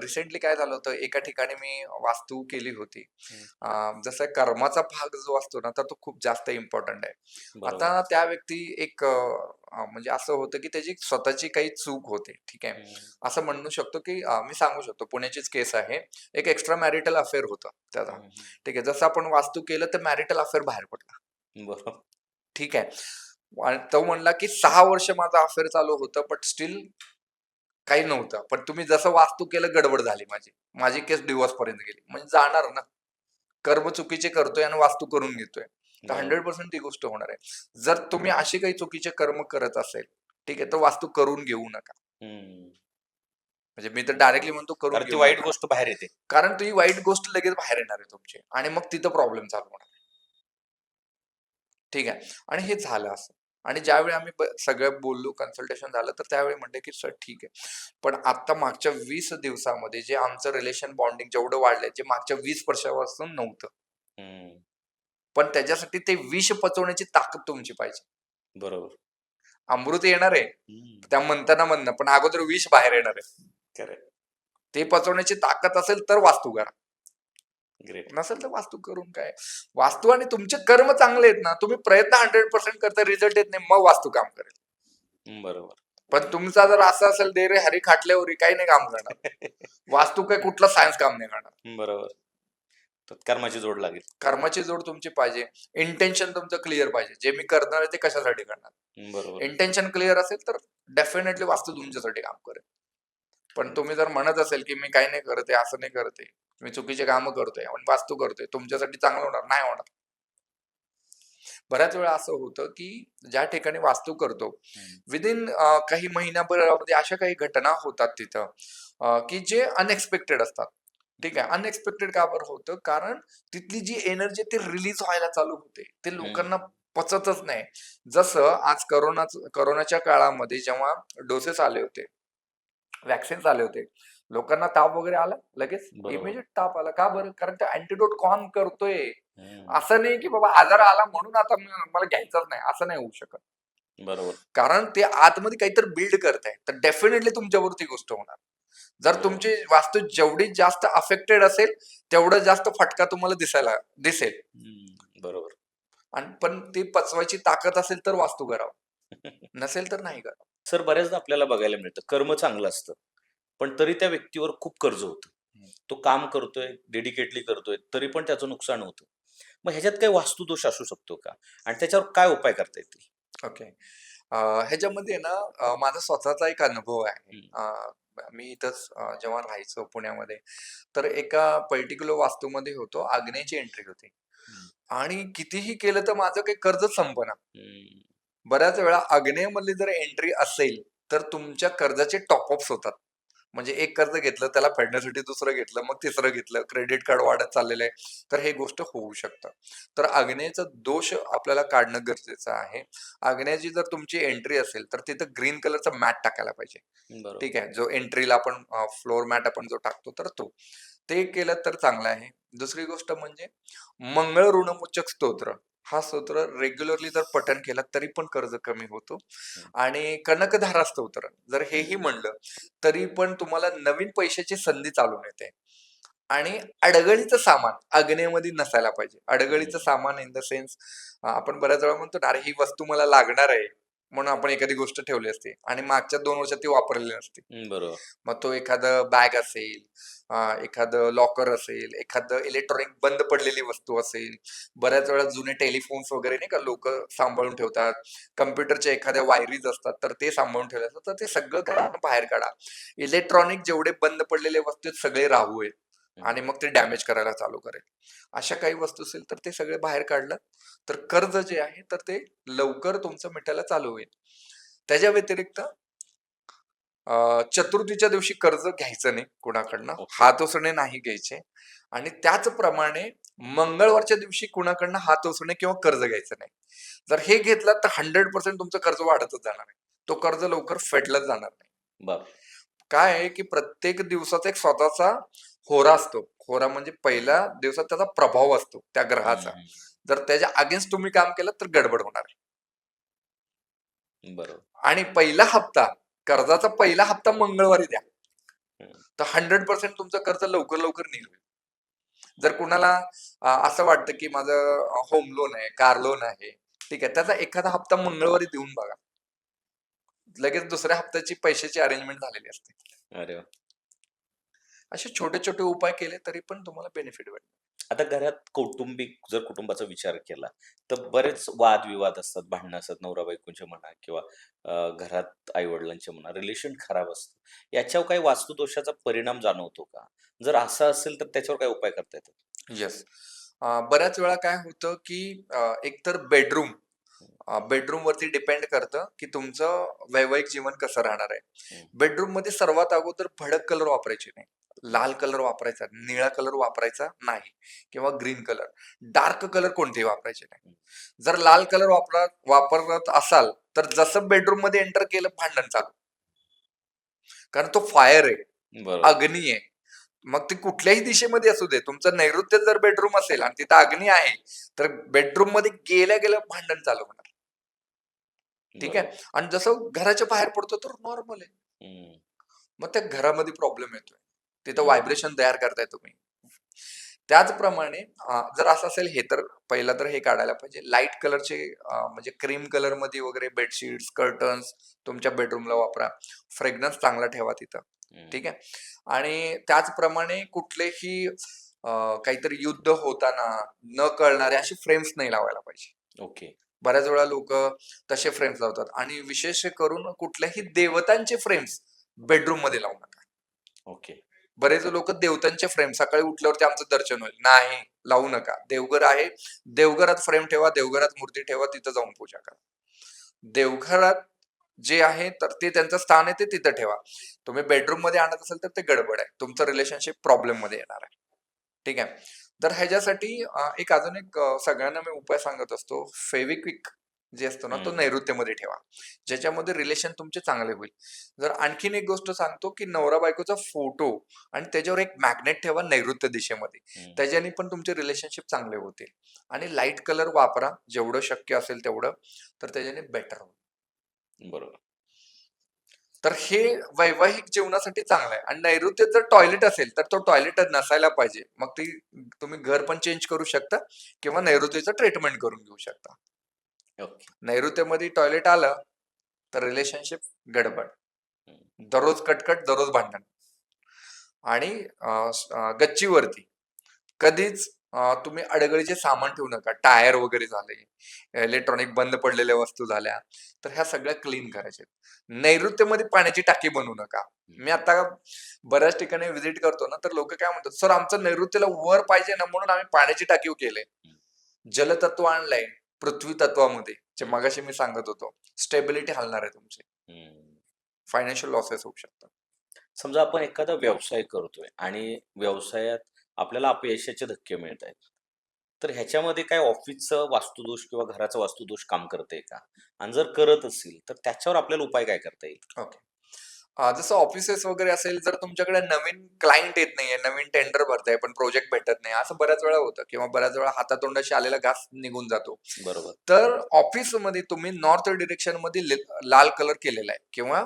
Speaker 2: रिसेंटली काय झालं होतं, एका ठिकाणी मी वास्तू केली होती.
Speaker 1: हं.
Speaker 2: जसं कर्माचा भाग जो असतो ना, तर तो खूप जास्त इम्पोर्टंट आहे.
Speaker 1: बरोबर.
Speaker 2: आता त्या व्यक्ती एक म्हणजे असं होतं, की त्याची स्वतःची काही चूक होते. ठीक आहे.
Speaker 1: हं,
Speaker 2: असं म्हणू शकतो, की मी सांगू शकतो पुण्याचीच केस आहे. एक एक्स्ट्रा मॅरिटल अफेअर होतं त्याचा.
Speaker 1: हं, हं.
Speaker 2: ठीक आहे. जसं आपण वास्तू केलं तर मॅरिटल अफेअर बाहेर पडला.
Speaker 1: बरोबर.
Speaker 2: ठीक आहे. आणि तो म्हणला, की 6 वर्ष माझं अफेअर चालू होतं, बट स्टिल काही नव्हतं. पण तुम्ही जसं वास्तू केलं गडबड झाली माझी. माझी केस डिव्होर्सपर्यंत गेली. म्हणजे जाणार ना. कर्म चुकीचे करतोय आणि वास्तू करून घेतोय. तर
Speaker 1: बरोबर.
Speaker 2: 100% ती गोष्ट होणार आहे. जर तुम्ही अशी काही चुकीचे कर्म करत असेल, ठीक आहे, तर वास्तू करून घेऊ नका.
Speaker 1: हं.
Speaker 2: म्हणजे मी तर
Speaker 1: बरोबर.
Speaker 2: डायरेक्टली म्हणतो करून
Speaker 1: कारण ती
Speaker 2: घेऊ
Speaker 1: वाईट
Speaker 2: नका.
Speaker 1: गोष्ट बाहेर येते.
Speaker 2: कारण ती वाईट गोष्ट लगेच बाहेर येणार आहे तुमची आणि मग तिथं प्रॉब्लेम चालू होणार. ठीक आहे. आणि हे झालं असं. आणि ज्यावेळी आम्ही सगळं बोललो, कन्सल्टेशन झालं, तर त्यावेळी म्हटले, की "सर ठीक आहे." पण आता मागच्या 20 दिवसामध्ये जे आमचं रिलेशन बॉन्डिंग जेवढं वाढलंय, जे मागच्या 20 वर्षापासून नव्हतं.
Speaker 1: हं.
Speaker 2: पण त्याच्यासाठी ते विष पचवण्याची ताकद तुमची पाहिजे.
Speaker 1: बरोबर.
Speaker 2: अमृत येणार आहे,
Speaker 1: हं.
Speaker 2: त्या म्हणताना म्हणणं, पण अगोदर विष बाहेर येणार आहे.
Speaker 1: करेक्ट.
Speaker 2: ते पचवण्याची ताकद असेल तर वास्तू करा.
Speaker 1: ग्रेट.
Speaker 2: नसेल तर वास्तू करून काय? वास्तू आणि तुमचे कर्म चांगले आहेत ना, तुम्ही प्रयत्न 100% करता, रिझल्ट येत नाही, मग वास्तू काम करेल.
Speaker 1: बरोबर.
Speaker 2: पण तुमचा जर असं असेल, "दे रे हरी खाटल्यावरी" काही नाही काम करणार. वास्तू काय कुठला सायन्स काम नाही करणार.
Speaker 1: बरोबर. तत्कर्माची जोड लागेल.
Speaker 2: कर्माची जोड तुमची पाहिजे. इंटेन्शन तुमचं क्लिअर पाहिजे. जे मी करणार आहे ते कशासाठी करणार?
Speaker 1: बरोबर.
Speaker 2: इंटेन्शन क्लिअर असेल तर डेफिनेटली वास्तू तुमच्यासाठी काम करेल. पण तुम्ही जर म्हणत असेल, की मी काही नाही करत आहे, असं नाही करत आहे, मी चुकीची कामं करतोय आणि वास्तू करतोय, तुमच्यासाठी चांगलं होणार नाही होणार. बऱ्याच वेळा असं होतं, की ज्या ठिकाणी वास्तू करतो,
Speaker 1: हं.
Speaker 2: विदिन काही महिन्याभरामध्ये अशा काही घटना होतात तिथं, की जे अनएक्सपेक्टेड असतात. ठीक आहे. अनएक्सपेक्टेड का बरं होतं? कारण तिथली जी एनर्जी ती रिलीज व्हायला चालू होते. ते लोकांना
Speaker 1: हं.
Speaker 2: पचतच नाही. जसं आज कोरोनाच्या काळामध्ये जेव्हा डोसेस आले होते, व्हॅक्सिन्स आले होते. लोकांना ताप वगैरे आला लगेच.
Speaker 1: बरोबर.
Speaker 2: इमिजिएट ताप आला. का बरं? कारण ते अँटिडोट कॉम करतोय.
Speaker 1: हं.
Speaker 2: असं नाही की बाबा आजार आला म्हणून आता मला घ्यायचाच नाही, असं नाही होऊ शकत.
Speaker 1: बरोबर.
Speaker 2: कारण ते आतमध्ये काहीतरी बिल्ड करताय. तर डेफिनेटली तुमच्यावर ती गोष्ट होणार. जर
Speaker 1: बरोबर.
Speaker 2: तुमची वास्तू जेवढी जास्त अफेक्टेड असेल, तेवढं जास्त फटका तुम्हाला दिसेल.
Speaker 1: हं. बरोबर.
Speaker 2: आणि पण ती पचवायची ताकद असेल तर वास्तू करावं. नसेल तर नाही करावं.
Speaker 1: सर बऱ्याचदा आपल्याला बघायला मिळतं, कर्म चांगलं असतं, पण तरी त्या व्यक्तीवर खूप कर्ज होतं. तो काम करतोय, डेडिकेटली करतोय, तरी पण त्याचं नुकसान होतं. मग ह्याच्यात काही वास्तुदोष असू शकतो का? आणि त्याच्यावर काय उपाय करता येतील?
Speaker 2: ओके. ह्याच्यामध्ये ना माझा स्वतःचा एक अनुभव आहे.
Speaker 1: हं,
Speaker 2: मी इथंच जेव्हा राहायचो पुण्यामध्ये, तर एका पर्टिक्युलर वास्तूमध्ये होतो. आग्नेयची एंट्री होती
Speaker 1: हं,
Speaker 2: आणि कितीही केलं तर माझं काही कर्जच संपेना.
Speaker 1: हं.
Speaker 2: बऱ्याच वेळा आग्नेयमधली जर एंट्री असेल, तर तुमच्या कर्जाचे टॉप-अप्स होतात. म्हणजे एक कर्ज घेतलं, त्याला फेडण्यासाठी दुसरं घेतलं, मग तिसरं घेतलं, क्रेडिट कार्ड वाढत चाललेलं आहे. तर हे गोष्ट होऊ शकतं. तर आग्नेयचा दोष आपल्याला काढणं गरजेचं आहे. आग्नेयाची जर तुमची एंट्री असेल, तर तिथं ग्रीन कलरचा मॅट टाकायला पाहिजे.
Speaker 1: बरोबर.
Speaker 2: ठीक आहे. जो एंट्रीला आपण फ्लोर मॅट आपण जो टाकतो, तर तो. ते केलं तर चांगलं आहे. दुसरी गोष्ट म्हणजे मंगळ ऋणमुच्चक स्तोत्र. हा स्तोत्र रेग्युलरली जर पठण केलं तरी पण कर्ज कमी होतो.
Speaker 1: हं,
Speaker 2: आणि कनकधारा स्तोत्र जर हेही
Speaker 1: हं.
Speaker 2: म्हणलं, तरी पण तुम्हाला नवीन पैशाची संधी चालून येते. आणि अडगळीचं सामान आग्नेयमध्ये नसायला पाहिजे. अडगळीचं
Speaker 1: हं,
Speaker 2: सामान इन द सेन्स आपण बऱ्याच वेळा म्हणतो ना, "अरे, ही वस्तू मला लागणार आहे." म्हणून आपण एखादी गोष्ट ठेवली असते आणि मागच्या 2 वर्षात ती वापरलेली नसते.
Speaker 1: हं. बरोबर.
Speaker 2: मग तो एखादं बॅग असेल, एखादं लॉकर असेल, एखादं इलेक्ट्रॉनिक बंद पडलेली वस्तू असेल. बऱ्याच वेळा जुने टेलिफोन्स वगैरे नाही का लोकं सांभाळून ठेवतात. कॉम्प्युटरच्या एखाद्या वायरीज असतात, तर ते सांभाळून ठेवले असतात. तर ते सगळं घरातून बाहेर काढा. इलेक्ट्रॉनिक जेवढे बंद पडलेले वस्तू आहेत, सगळे राहू आहेत
Speaker 1: हं.
Speaker 2: आणि मग ते डॅमेज करायला चालू करेल. अशा काही वस्तू असेल, तर ते सगळे बाहेर काढलं, तर कर्ज जे आहे, तर ते लवकर तुमचं मिटायला चालू होईल. त्याच्या व्यतिरिक्त चतुर्थीच्या दिवशी कर्ज घ्यायचं नाही कुणाकडनं,
Speaker 1: ओके.
Speaker 2: हात उसणे नाही घ्यायचे. आणि त्याचप्रमाणे मंगळवारच्या दिवशी कुणाकडनं हात उसणे किंवा कर्ज घ्यायचं नाही. जर हे घेतलं तर 100% तुमचं कर्ज वाढतच जाणार आहे. तो कर्ज लवकर फेडलाच जाणार नाही.
Speaker 1: बर.
Speaker 2: काय आहे की प्रत्येक दिवसाचा एक स्वतःचा होरा असतो. होरा म्हणजे पहिल्या दिवसात त्याचा प्रभाव असतो त्या ग्रहाचा. जर त्याच्या अगेन्स्ट तुम्ही काम केलं तर गडबड होणार आहे.
Speaker 1: बरोबर.
Speaker 2: आणि पहिला हप्ता, कर्जाचा पहिला हप्ता मंगळवारी द्या.
Speaker 1: हम्म.
Speaker 2: तर 100% तुमचं कर्ज लवकर लवकर नील होईल. जर कुणाला असं वाटतं की माझं होम लोन आहे, कार लोन आहे, ठीक आहे, त्याचा एखादा हप्ता मंगळवारी देऊन बघा. लगेच दुसऱ्या हप्त्याची पैशाची अरेंजमेंट झालेली असते.
Speaker 1: अरे वा.
Speaker 2: असे छोटे छोटे उपाय केले तरी पण तुम्हाला बेनिफिट भेटेल.
Speaker 1: आता घरात कौटुंबिक जर कुटुंबाचा विचार केला तर बरेच वादविवाद असतात, भांडणं असतात, नवरा बायकोचे म्हणा किंवा घरात आई वडिलांचे म्हणा, रिलेशन खराब असतं. याच्यावर काही वास्तुदोषाचा परिणाम जाणवतो का? जर असं असेल तर त्याच्यावर काय उपाय करता येतात?
Speaker 2: येस. बऱ्याच वेळा काय होतं की एकतर बेडरूम वरती डिपेंड करतं की तुमचं वैवाहिक जीवन कसं राहणार आहे.
Speaker 1: हम्म.
Speaker 2: बेडरूम मध्ये सर्वात अगोदर भडक कलर वापरायचे नाही. लाल कलर वापरायचा, निळा कलर वापरायचा नाही, किंवा ग्रीन कलर. डार्क कलर कोणतेही वापरायचे नाही. जर लाल कलर वापरत असाल तर जसं बेडरूम मध्ये एंटर केलं भांडण चालू. कारण तो फायर आहे,
Speaker 1: बरोबर.
Speaker 2: अग्नी आहे. मग ते कुठल्याही दिशेमध्ये असू दे, तुमचं नैऋत्य जर बेडरूम असेल आणि तिथं अग्नी आहे, तर बेडरूम मध्ये गेल्या गेल्या भांडण चालू होणार. ठीक आहे.
Speaker 1: बरोबर.
Speaker 2: आणि जसं घराच्या बाहेर पडतो तर नॉर्मल आहे.
Speaker 1: हम्म.
Speaker 2: मग त्या घरामध्ये प्रॉब्लेम येतोय. तिथं
Speaker 1: हम्म.
Speaker 2: व्हायब्रेशन तयार करताय तुम्ही. त्याचप्रमाणे जर असं असेल, हे तर पहिला तर हे काढायला पाहिजे. लाईट कलरचे म्हणजे क्रीम कलर मध्ये वगैरे बेडशीट्स, कर्टन्स तुमच्या बेडरूमला वापरा. फ्रेग्रन्स चांगला ठेवा तिथं. ठीक आहे. आणि त्याचप्रमाणे कुठलेही काहीतरी युद्ध होताना न कळणारे असे फ्रेम्स नाही लावायला पाहिजे.
Speaker 1: ओके.
Speaker 2: बऱ्याच वेळा लोक तसे फ्रेम्स लावतात. आणि विशेष करून कुठल्याही देवतांचे फ्रेम्स बेडरूम मध्ये लावू नका.
Speaker 1: ओके.
Speaker 2: बरेच लोक देवतांचे फ्रेम सकाळी उठल्यावरती आमचं दर्शन होईल, नाही, लावू नका. देवघर आहे, देवघरात फ्रेम ठेवा, देवघरात मूर्ती ठेवा, तिथं जाऊन पूजा करा. देवघरात जे आहे तर ते त्यांचं स्थान आहे, ते तिथं ठेवा. तुम्ही बेडरूम मध्ये आणत असाल तर ते गडबड आहे, तुमचं रिलेशनशिप प्रॉब्लेम मध्ये येणार आहे. ठीक आहे. तर ह्याच्यासाठी अजून एक सगळ्यांना मी उपाय सांगत असतो. फेविक्विक जे असतो ना, तो नैऋत्यमध्ये ठेवा, ज्याच्यामध्ये रिलेशन तुमचे चांगले होईल. जर आणखीन एक गोष्ट सांगतो की नवरा बायकोचा फोटो आणि त्याच्यावर एक मॅग्नेट ठेवा नैऋत्य दिशेमध्ये. त्याच्याने पण तुमचे रिलेशनशिप चांगले होतील. आणि लाईट कलर वापरा जेवढं शक्य असेल तेवढं, तर त्याच्याने बेटर होईल.
Speaker 1: बरोबर.
Speaker 2: तर हे वैवाहिक जीवनासाठी चांगलं आहे. आणि नैऋत्य जर टॉयलेट असेल तर तो टॉयलेट नसायला पाहिजे. मग ती तुम्ही घर पण चेंज करू शकता किंवा नैऋत्यचं ट्रीटमेंट करून घेऊ शकता.
Speaker 1: ओके.
Speaker 2: नैऋत्यमध्ये टॉयलेट आलं तर रिलेशनशिप गडबड, दररोज कटकट, दररोज भांडण. आणि गच्चीवरती कधीच तुम्ही अडगळीचे सामान ठेवू नका. टायर वगैरे झाले, इलेक्ट्रॉनिक बंद पडलेल्या वस्तू झाल्या, तर ह्या सगळ्या क्लीन करायच्या. नैऋत्यमध्ये पाण्याची टाकी बनवू नका. मी आता बऱ्याच ठिकाणी व्हिजिट करतो ना, तर लोक काय म्हणतात, सर आमचं नैऋत्यला वर पाहिजे ना, म्हणून आम्ही पाण्याची टाकी केले. जलतत्व आणलंय पृथ्वी तत्वामध्ये, जे मगाशी मी सांगत होतो. स्टेबिलिटी हलणार आहे तुमची, फायनान्शियल लॉसेस होऊ शकतात.
Speaker 1: समजा आपण एखादा व्यवसाय करतोय आणि व्यवसायात आपल्याला अपयशाचे धक्के मिळत आहेत, तर ह्याच्यामध्ये काय ऑफिसचं वास्तुदोष किंवा घराचा वास्तुदोष काम करते का? आणि जर करत असेल तर त्याच्यावर आपल्याला उपाय काय करता येईल?
Speaker 2: ओके. जसं ऑफिसेस वगैरे असेल, जर तुमच्याकडे नवीन क्लायंट येत नाहीये, नवीन टेंडर भरताय पण प्रोजेक्ट भेटत नाही, असं बऱ्याच वेळा होतं. किंवा बऱ्याच वेळा हातातोंडाशी आलेला घास निघून जातो.
Speaker 1: बरोबर.
Speaker 2: तर ऑफिसमध्ये तुम्ही नॉर्थ डिरेक्शन मध्ये लाल कलर केलेला आहे किंवा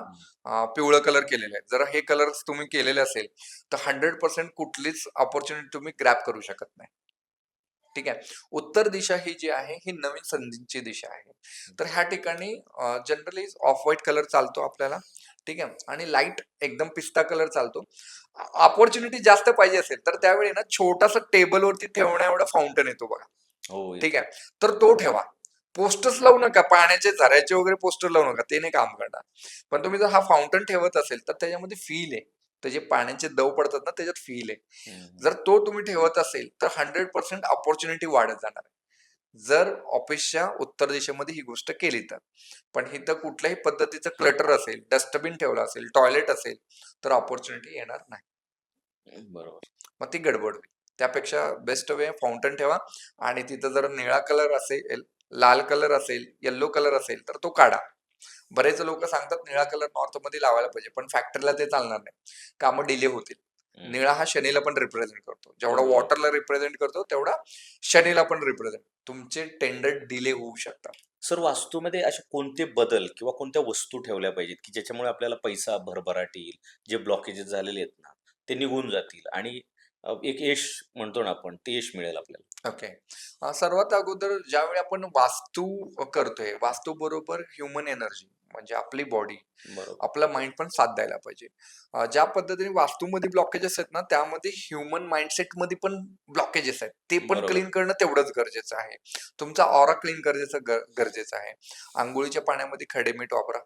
Speaker 2: पिवळं कलर केलेलं आहे. जर हे कलर तुम्ही केलेले असेल तर 100% कुठलीच ऑपॉर्च्युनिटी तुम्ही ग्रॅब करू शकत नाही. ठीक आहे. उत्तर दिशा ही जी आहे ही नवीन संधींची दिशा आहे. तर ह्या ठिकाणी जनरली ऑफ व्हाईट कलर चालतो आपल्याला. ठीक आहे. आणि लाईट एकदम पिस्ता कलर चालतो. ऑपॉर्च्युनिटी जास्त पाहिजे असेल तर त्यावेळी ना छोटासा टेबलवरती ठेवण्या एवढा फाउंटन येतो बघा.
Speaker 1: हो.
Speaker 2: ठीक आहे. तर तो ठेवा. पोस्टर्स लावू नका, पाण्याचे झऱ्याचे वगैरे पोस्टर लावू नका, ते नाही काम करणार. पण तुम्ही जर हा फाउंटन ठेवत असेल तर त्याच्यामध्ये फील आहे. त्याचे पाण्याचे दव पडतात ना, त्याच्यात फील आहे. जर तो तुम्ही ठेवत असेल तर 100% ऑपॉर्च्युनिटी वाढत जाणार आहे. जर ऑफिसच्या उत्तर दिशेमध्ये ही गोष्ट केली तर. पण इथं कुठल्याही पद्धतीचं क्लटर असेल, डस्टबिन ठेवलं असेल, टॉयलेट असेल, तर अपॉर्च्युनिटी येणार नाही.
Speaker 1: बरोबर.
Speaker 2: मग ती गडबड होईल. त्यापेक्षा बेस्ट वे फाउंटन ठेवा आणि तिथं जर निळा कलर असेल, लाल कलर असेल, येलो कलर असेल, तर तो काढा. बरेच लोक सांगतात निळा कलर नॉर्थमध्ये लावायला पाहिजे, पण फॅक्टरीला ते चालणार नाही. कामं डिले होतील.
Speaker 1: हं.
Speaker 2: निळा हा शनीला पण रिप्रेझेंट करतो. जेवढा
Speaker 1: बरोबर.
Speaker 2: वॉटरला रिप्रेझेंट करतो, तेवढा शनीला पण रिप्रेझेंट. तुमचे टेंडर डिले होऊ शकतात.
Speaker 1: सर वास्तूमध्ये असे कोणते बदल किंवा कोणत्या वस्तू ठेवल्या पाहिजेत, की ज्याच्यामुळे आपल्याला पैसा भरभराट येईल, जे ब्लॉकेजेस झालेले आहेत ना, ते निघून जातील आणि एक यश म्हणतो ना आपण, ते यश मिळेल आपल्याला?
Speaker 2: ओके. सर्वात अगोदर ज्यावेळी आपण वास्तू करतोय, वास्तू बरोबर ह्युमन एनर्जी म्हणजे आपली बॉडी,
Speaker 1: बरोबर.
Speaker 2: आपला माइंड पण साथ द्यायला पाहिजे. ज्या पद्धतीने वास्तूमध्ये ब्लॉकेजेस आहेत ना, त्यामध्ये ह्युमन माइंडसेटमध्ये पण ब्लॉकेजेस आहेत. ते पण
Speaker 1: बरोबर.
Speaker 2: क्लीन करणं तेवढंच गरजेचं आहे. तुमचा ऑरा क्लीन गरजेचं आहे. अंघोळीच्या पाण्यामध्ये खडे मीठ वापरा.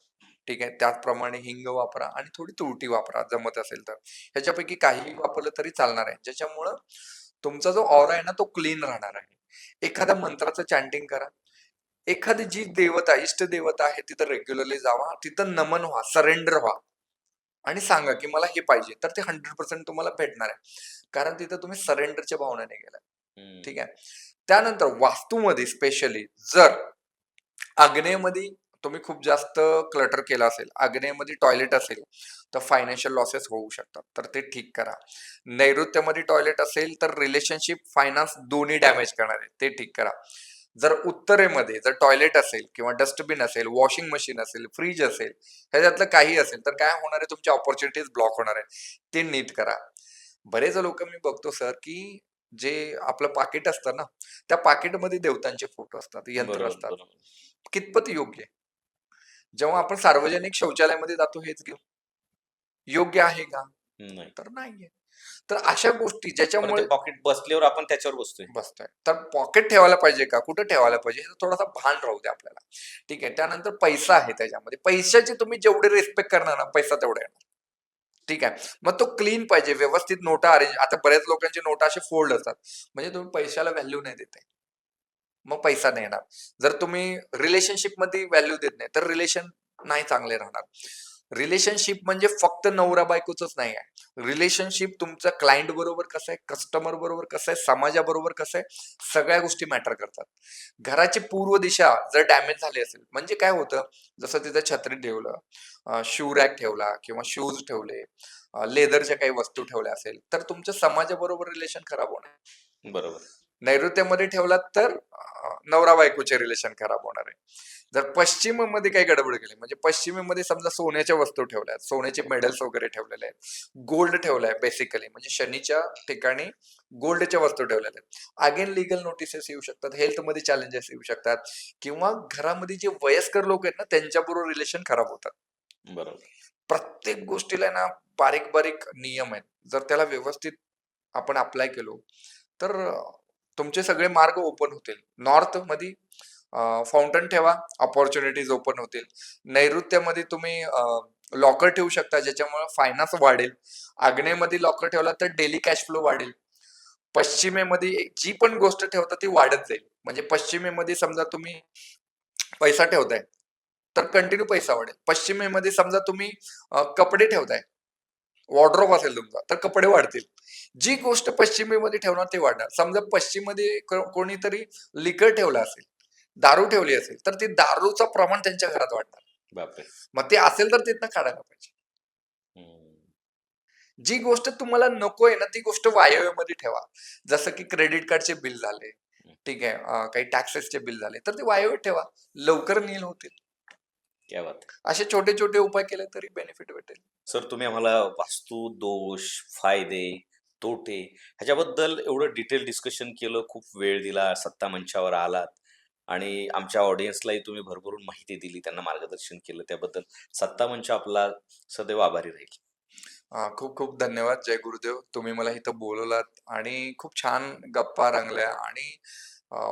Speaker 2: ठीक आहे. त्याचप्रमाणे हिंग वापरा आणि थोडी तुरटी वापरा जमत असेल तर. ह्याच्यापैकी काहीही वापरलं तरी चालणार आहे. ज्याच्यामुळं तुमचा जो ऑरा आहे ना, तो क्लीन राहणार आहे. एखाद्या मंत्राचं चॅन्टिंग करा. एखादी जी देवता, इष्ट देवता आहे तिथं रेग्युलरली जावा. तिथं नमन व्हा, सरेंडर व्हा आणि सांगा, की मला हे पाहिजे. तर ते 100% तुम्हाला भेटणार आहे. कारण तिथं तुम्ही सरेंडरच्या भावनेने गेलाय.
Speaker 1: हं.
Speaker 2: ठीक आहे. त्यानंतर वास्तूमध्ये स्पेशली जर आग्नेयमध्ये तुम्ही खूप जास्त क्लटर केला असेल, आग्नेयमध्ये टॉयलेट असेल, तर फायनान्शियल लॉसेस होऊ शकतात. तर ते ठीक करा. नैऋत्यमध्ये टॉयलेट असेल, तर रिलेशनशिप, फायनान्स दोन्ही डॅमेज करणार आहे. ते ठीक करा. जर उत्तरेमध्ये जर टॉयलेट असेल किंवा डस्टबिन असेल, वॉशिंग मशीन असेल, फ्रिज असेल, ह्याच्यातलं काही असेल, तर काय होणार आहे तुमची अपॉर्च्युनिटीज ब्लॉक होणार आहे. ते नीट करा. बरेच लोक मी बघतो सर, की जे आपलं पाकिट असतं ना, त्या पाकिटमध्ये देवतांचे फोटो असतात, यंत्र
Speaker 1: बरोबर,
Speaker 2: असतात.
Speaker 1: बरोबर.
Speaker 2: कितपत योग्य आहे? जेव्हा आपण सार्वजनिक शौचालयामध्ये जातो हेच घेऊन. योग्य आहे का?
Speaker 1: नाही.
Speaker 2: तर नाहीये. तर अशा गोष्टी
Speaker 1: बरं ते
Speaker 2: ज्याच्यामुळे
Speaker 1: पॉकेट बसल्यावर आपण त्याच्यावर बसतोय.
Speaker 2: बसतोय. तर पॉकेट ठेवायला पाहिजे का? कुठं ठेवायला पाहिजे? ह्याचा थोडासा भान राहू द्या आपल्याला. ठीक आहे. त्यानंतर पैसा आहे त्याच्यामध्ये. पैशाची तुम्ही जेवढी रिस्पेक्ट करणार ना, पैसा तेवढा येणार. ठीक आहे. मग तो क्लीन पाहिजे, व्यवस्थित नोटा अरेंज. आता बऱ्याच लोकांची नोटा असे फोल्ड असतात. म्हणजे तुम्ही पैशाला व्हॅल्यू नाही देत आहे. मग पैसा नाही येणार. जर तुम्ही रिलेशनशिपमध्ये व्हॅल्यू देत नाही, तर रिलेशन नाही चांगले राहणार. रिलेशनशिप म्हणजे फक्त नवरा-बायकोचंच नाही आहे. रिलेशनशिप तुमचं क्लायंट बरोबर कसं आहे, कस्टमर बरोबर कसं आहे, समाजाबरोबर कसं आहे, सगळ्या गोष्टी मॅटर करतात. घराची पूर्व दिशा जर डॅमेज झाली असेल, म्हणजे काय होतं, जसं तिथं छत्री ठेवलं, शू रॅक ठेवला किंवा शूज ठेवले, लेदरच्या काही वस्तू ठेवल्या असेल, तर तुमच्या समाजाबरोबर रिलेशन खराब होणार.
Speaker 1: बरोबर.
Speaker 2: नैऋत्यामध्ये ठेवलात तर नवरा बायकोचे रिलेशन खराब होणार आहे. जर पश्चिमेमध्ये काही गडबड केली म्हणजे पश्चिमेमध्ये समजा सोन्याच्या वस्तू ठेवल्या आहेत, सोन्याचे मेडल्स वगैरे ठेवलेले आहेत, गोल्ड ठेवलाय बेसिकली म्हणजे शनीच्या ठिकाणी गोल्डच्या वस्तू ठेवलेल्या आहेत. अगेन लीगल नोटिसेस येऊ शकतात, हेल्थमध्ये चॅलेंजेस येऊ शकतात किंवा घरामध्ये जे वयस्कर लोक आहेत ना त्यांच्याबरोबर रिलेशन खराब होतात.
Speaker 1: बरोबर.
Speaker 2: प्रत्येक गोष्टीला ना बारीक बारीक नियम आहेत. जर त्याला व्यवस्थित आपण अप्लाय केलो तर तुमचे सगळे मार्ग ओपन होतील. नॉर्थ मध्ये फाउंटन ठेवा, अपॉर्च्युनिटीज ओपन होतील. नैऋत्यामध्ये तुम्ही लॉकर ठेवू शकता ज्याच्यामुळे फायनान्स वाढेल. आग्नेयमध्ये लॉकर ठेवला तर डेली कॅश फ्लो वाढेल. पश्चिमेमध्ये जी पण गोष्ट ठेवता ती वाढत जाईल. म्हणजे पश्चिमेमध्ये समजा तुम्ही पैसा ठेवताय, तर कंटिन्यू पैसा वाढेल. पश्चिमेमध्ये समजा तुम्ही कपडे ठेवताय, वॉर्डरोब असेल तुमचा, तर कपडे वाढतील. जी गोष्ट पश्चिमेमध्ये ठेवणार ते वाढणार. समजा पश्चिममध्ये कोणीतरी लिकर ठेवला असेल, दारू ठेवली असेल, तर ते दारूचं प्रमाण त्यांच्या घरात वाढणार.
Speaker 1: बापरे!
Speaker 2: मग ते असेल तर तिथनं काढायला पाहिजे.
Speaker 1: हं.
Speaker 2: जी गोष्ट तुम्हाला नको आहे ना, ती गोष्ट वायव्यमध्ये ठेवा. जसं की क्रेडिट कार्डचे बिल झाले,
Speaker 1: हं.
Speaker 2: ठीक आहे, काही टॅक्सेसचे बिल झाले, तर ते वायव्यात ठेवा. लवकर नील होतील.
Speaker 1: क्या बात है!
Speaker 2: असे छोटे-छोटे उपाय केले तरी बेनिफिट भेटेल.
Speaker 1: सर तुम्ही आम्हाला वास्तू दोष, फायदे, तोटे ह्याच्याबद्दल एवढं डिटेल डिस्कशन केलं, खूप वेळ दिला, सत्ता मंचावर आलात आणि आमच्या ऑडियन्सलाही तुम्ही भरभरून माहिती दिली, त्यांना मार्गदर्शन केलं. त्याबद्दल सत्ता मंच आपला सदैव आभारी राहील.
Speaker 2: खूप खूप धन्यवाद. जय गुरुदेव. तुम्ही मला इथं बोलवलात आणि खूप छान गप्पा रंगल्या आणि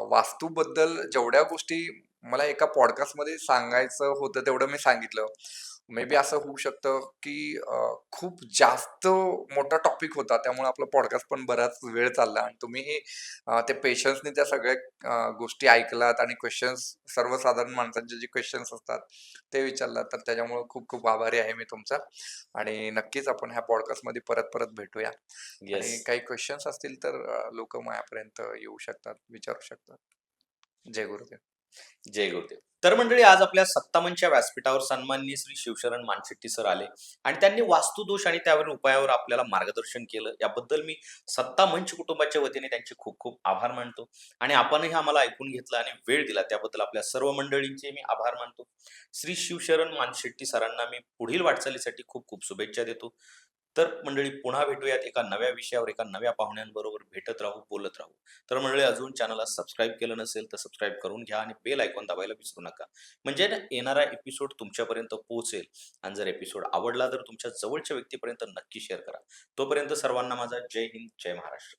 Speaker 2: वास्तूबद्दल जेवढ्या गोष्टी मला एका पॉडकास्टमध्ये सांगायचं होतं तेवढं मी सांगितलं. मे बी असं होऊ शकतं, की खूप जास्त मोठा टॉपिक होता. त्यामुळे आपला पॉडकास्ट पण बराच वेळ चालला आणि तुम्हीही ते पेशन्सनी त्या सगळ्या गोष्टी ऐकलात आणि क्वेशन्स सर्वसाधारण माणसांचे जे क्वेशन्स असतात, ते विचारलात. तर त्याच्यामुळे खूप खूप आभारी आहे मी तुमचा आणि नक्कीच आपण ह्या पॉडकास्टमध्ये परत-परत भेटूया
Speaker 1: येस.
Speaker 2: आणि काही क्वेशन्स असतील तर माझ्यापर्यंत येऊ शकतात, विचारू शकतात. जय गुरुदेव.
Speaker 1: जय गुरुदेव. तर मंडळी आज आपल्या सत्तावन्नच्या व्यासपीठावर सन्माननीय श्री शिवशरण मानशेट्टी सर आले आणि त्यांनी वास्तुदोष आणि त्यावरील उपायावर आपल्याला मार्गदर्शन केलं. याबद्दल मी सत्ता मंच कुटुंबाच्या वतीने त्यांचे खूप खूप आभार मानतो आणि आपणही आम्हाला ऐकून घेतलं आणि वेळ दिला त्याबद्दल आपल्या सर्व मंडळींचे मी आभार मानतो. श्री शिवशरण मानशेट्टी सरांना मी पुढील वाटचालीसाठी खूप खूप शुभेच्छा देतो. तर मंडळी पुन्हा भेटूयात एका नव्या विषयावर, एका नव्या पाहुण्यांबरोबर भेटत राहू, बोलत राहू. तर मंडळी अजून चॅनलला सबस्क्राईब केलं नसेल तर सबस्क्राईब करून घ्या आणि बेल आयकॉन दाबायला विसरू नका. म्हणजे ना येणारा एपिसोड तुमच्यापर्यंत पोहोचेल आणि जर एपिसोड आवडला तर तुमच्या जवळच्या व्यक्तीपर्यंत नक्की शेअर करा. तोपर्यंत सर्वांना माझा जय हिंद, जय महाराष्ट्र.